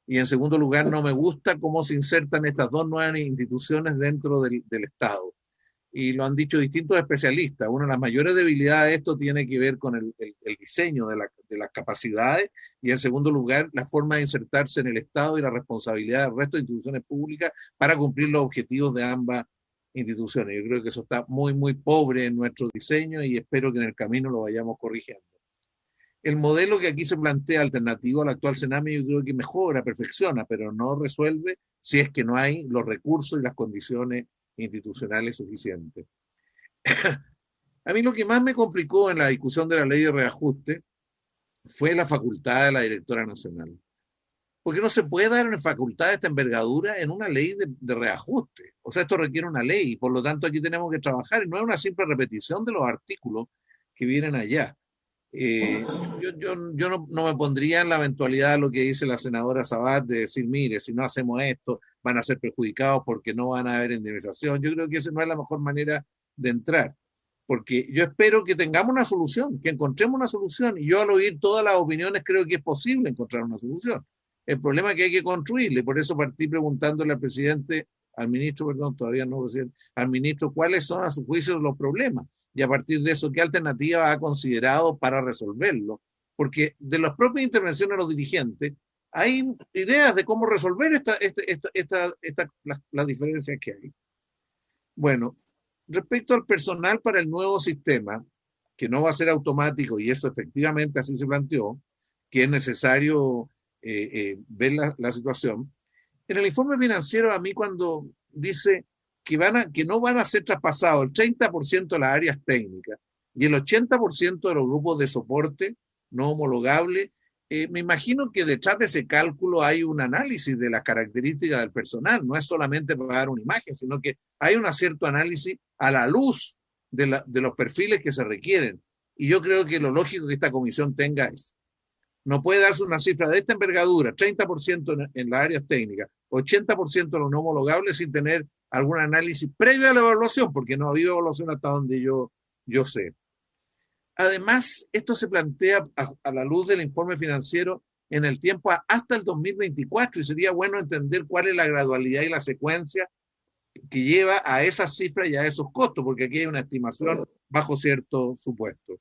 Y en segundo lugar, no me gusta cómo se insertan estas dos nuevas instituciones dentro del Estado. Y lo han dicho distintos especialistas. Una de las mayores debilidades de esto tiene que ver con el diseño de las capacidades y en segundo lugar, la forma de insertarse en el Estado y la responsabilidad del resto de instituciones públicas para cumplir los objetivos de ambas instituciones. Yo creo que eso está muy, muy pobre en nuestro diseño y espero que en el camino lo vayamos corrigiendo. El modelo que aquí se plantea alternativo al actual Sename yo creo que mejora, perfecciona, pero no resuelve si es que no hay los recursos y las condiciones institucionales suficientes. A mí lo que más me complicó en la discusión de la ley de reajuste fue la facultad de la directora nacional. Porque no se puede dar una facultad de esta envergadura en una ley de reajuste. O sea, esto requiere una ley y por lo tanto aquí tenemos que trabajar y no es una simple repetición de los artículos que vienen allá. Yo no me pondría en la eventualidad de lo que dice la senadora Sabat de decir, mire, si no hacemos esto, van a ser perjudicados porque no van a haber indemnización. Yo creo que esa no es la mejor manera de entrar, porque yo espero que tengamos una solución, que encontremos una solución, y yo al oír todas las opiniones creo que es posible encontrar una solución. El problema es que hay que construirle, por eso partí preguntándole al presidente, al ministro, perdón, todavía no presidente, al ministro, cuáles son a su juicio los problemas. Y a partir de eso, ¿qué alternativa ha considerado para resolverlo? Porque de las propias intervenciones de los dirigentes, hay ideas de cómo resolver las diferencias que hay. Bueno, respecto al personal para el nuevo sistema, que no va a ser automático, y eso efectivamente así se planteó, que es necesario ver la situación. En el informe financiero, a mí cuando dice que no van a ser traspasados el 30% de las áreas técnicas y el 80% de los grupos de soporte no homologables, me imagino que detrás de ese cálculo hay un análisis de las características del personal, no es solamente para dar una imagen, sino que hay un cierto análisis a la luz de los perfiles que se requieren. Y yo creo que lo lógico que esta comisión tenga es No puede darse una cifra de esta envergadura, 30% en las áreas técnicas, 80% en los no homologables, sin tener algún análisis previo a la evaluación, porque no ha habido evaluación hasta donde yo sé. Además, esto se plantea a la luz del informe financiero en el tiempo hasta el 2024, y sería bueno entender cuál es la gradualidad y la secuencia que lleva a esas cifras y a esos costos, porque aquí hay una estimación bajo cierto supuesto.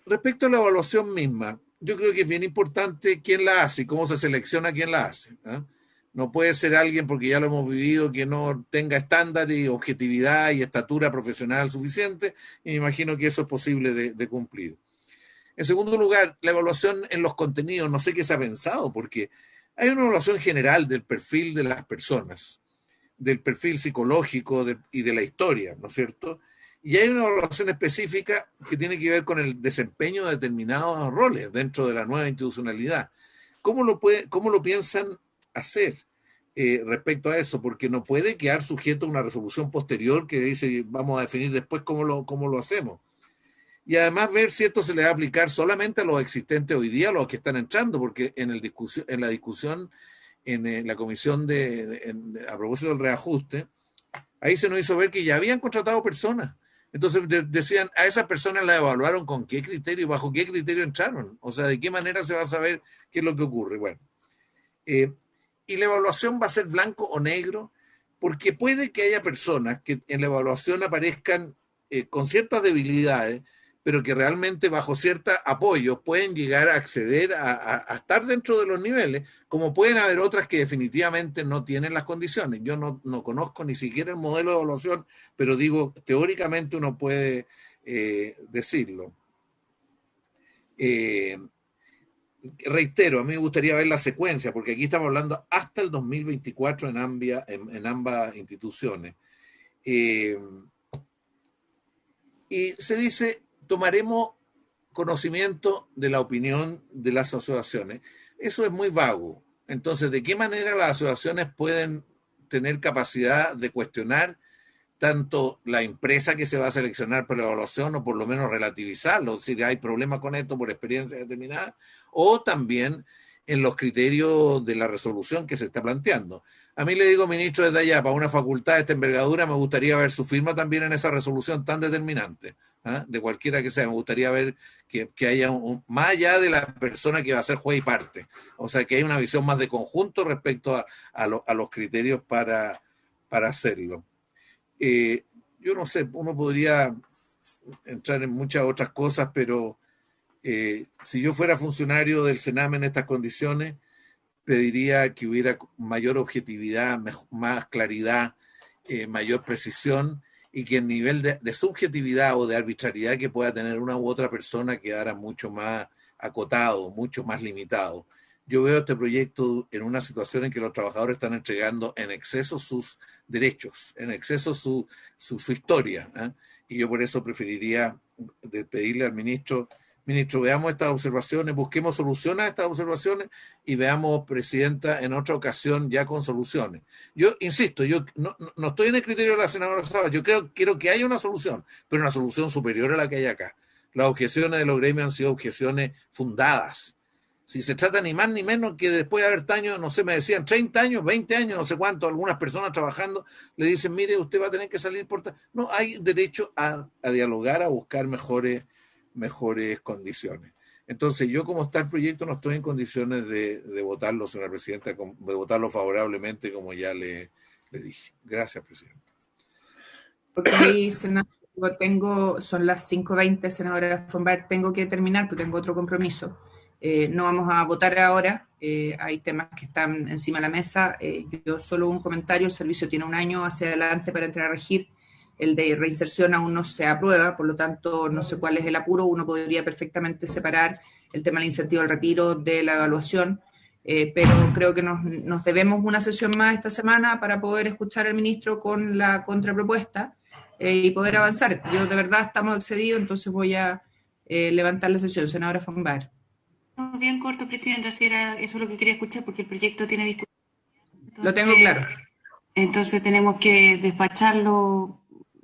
Respecto a la evaluación misma, yo creo que es bien importante quién la hace y cómo se selecciona quién la hace. No puede ser alguien, porque ya lo hemos vivido, que no tenga estándar y objetividad y estatura profesional suficiente, y me imagino que eso es posible de cumplir. En segundo lugar, la evaluación en los contenidos, no sé qué se ha pensado, porque hay una evaluación general del perfil de las personas, del perfil psicológico y de la historia, ¿no es cierto? Y hay una evaluación específica que tiene que ver con el desempeño de determinados roles dentro de la nueva institucionalidad. ¿Cómo lo piensan hacer respecto a eso? Porque no puede quedar sujeto a una resolución posterior que dice vamos a definir después cómo lo hacemos. Y además ver si esto se le va a aplicar solamente a los existentes hoy día, a los que están entrando, porque en la discusión en la comisión a propósito del reajuste, ahí se nos hizo ver que ya habían contratado personas. Entonces decían, a esas personas las evaluaron con qué criterio y bajo qué criterio entraron. O sea, de qué manera se va a saber qué es lo que ocurre. Bueno, y la evaluación va a ser blanco o negro, porque puede que haya personas que en la evaluación aparezcan con ciertas debilidades, pero que realmente bajo cierto apoyo pueden llegar a acceder a estar dentro de los niveles, como pueden haber otras que definitivamente no tienen las condiciones. Yo no conozco ni siquiera el modelo de evaluación, pero digo, teóricamente uno puede decirlo. Reitero, a mí me gustaría ver la secuencia, porque aquí estamos hablando hasta el 2024 en ambas instituciones. Y se dice, tomaremos conocimiento de la opinión de las asociaciones. Eso es muy vago. Entonces, ¿de qué manera las asociaciones pueden tener capacidad de cuestionar tanto la empresa que se va a seleccionar para la evaluación, o por lo menos relativizarlo, si hay problemas con esto por experiencia determinada, o también en los criterios de la resolución que se está planteando? A mí, le digo, ministro, desde allá, para una facultad de esta envergadura, me gustaría ver su firma también en esa resolución tan determinante, de cualquiera que sea. Me gustaría ver que haya, más allá de la persona que va a ser juez y parte, o sea, que haya una visión más de conjunto respecto a los criterios para hacerlo. Yo no sé, uno podría entrar en muchas otras cosas, pero si yo fuera funcionario del Sename en estas condiciones, pediría que hubiera mayor objetividad, más claridad, mayor precisión, y que el nivel de subjetividad o de arbitrariedad que pueda tener una u otra persona quedara mucho más acotado, mucho más limitado. Yo veo este proyecto en una situación en que los trabajadores están entregando en exceso sus derechos, en exceso su historia, y yo por eso preferiría pedirle al ministro, veamos estas observaciones, busquemos soluciones a estas observaciones y veamos, presidenta, en otra ocasión ya con soluciones. Yo insisto, yo no estoy en el criterio de la senadora Saba, yo quiero que haya una solución, pero una solución superior a la que hay acá. Las objeciones de los gremios han sido objeciones fundadas. Si se trata ni más ni menos que después de haber años, no sé, me decían 30 años, 20 años, no sé cuánto, algunas personas trabajando, le dicen, mire, usted va a tener que salir por... No, hay derecho a dialogar, a buscar mejores condiciones. Entonces, yo como está el proyecto no estoy en condiciones de votarlo, señora presidenta, de votarlo favorablemente, como ya le dije. Gracias, presidenta. Ok, senador, son las 5:20, senadora von Baer, tengo que terminar, porque tengo otro compromiso. No vamos a votar ahora, hay temas que están encima de la mesa. Yo solo un comentario, el servicio tiene un año hacia adelante para entrar a regir. El de reinserción aún no se aprueba, por lo tanto no sé cuál es el apuro. Uno podría perfectamente separar el tema del incentivo al retiro de la evaluación, pero creo que nos debemos una sesión más esta semana para poder escuchar al ministro con la contrapropuesta y poder avanzar. Yo de verdad estamos excedidos, entonces voy a levantar la sesión. Senadora von Baer. Bien corto, presidenta, si era eso lo que quería escuchar, porque el proyecto tiene discusión. Lo tengo claro. Entonces tenemos que despacharlo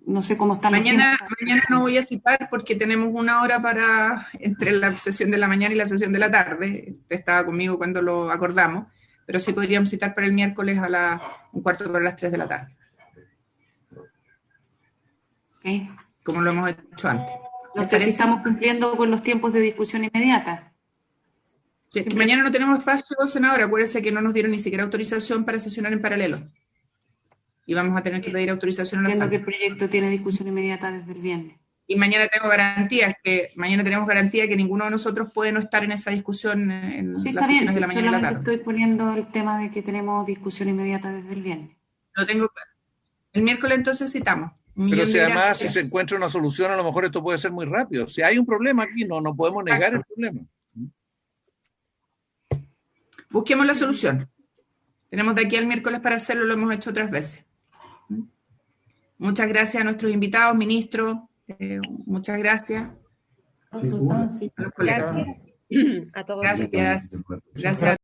no sé cómo están mañana no voy a citar porque tenemos 1 hora entre la sesión de la mañana y la sesión de la tarde. Usted estaba conmigo cuando lo acordamos, pero sí podríamos citar para el miércoles a las 3:15 de la tarde. Okay. Como lo hemos hecho antes. No sé si estamos cumpliendo con los tiempos de discusión inmediata. Sí, que mañana no tenemos espacio, senadora. Acuérdense que no nos dieron ni siquiera autorización para sesionar en paralelo. Y vamos a tener que pedir autorización a la sala. Entiendo que el proyecto tiene discusión inmediata desde el viernes. Y mañana tenemos garantía que ninguno de nosotros puede no estar en esa discusión en las sesiones de la mañana y la tarde. Estoy poniendo el tema de que tenemos discusión inmediata desde el viernes. Lo tengo claro. El miércoles entonces citamos. Pero si además si se encuentra una solución, a lo mejor esto puede ser muy rápido. Si hay un problema aquí, no podemos negar el problema. Busquemos la solución. Tenemos de aquí al miércoles para hacerlo, lo hemos hecho otras veces. Muchas gracias a nuestros invitados, ministros. Muchas gracias. Gracias a todos. Gracias.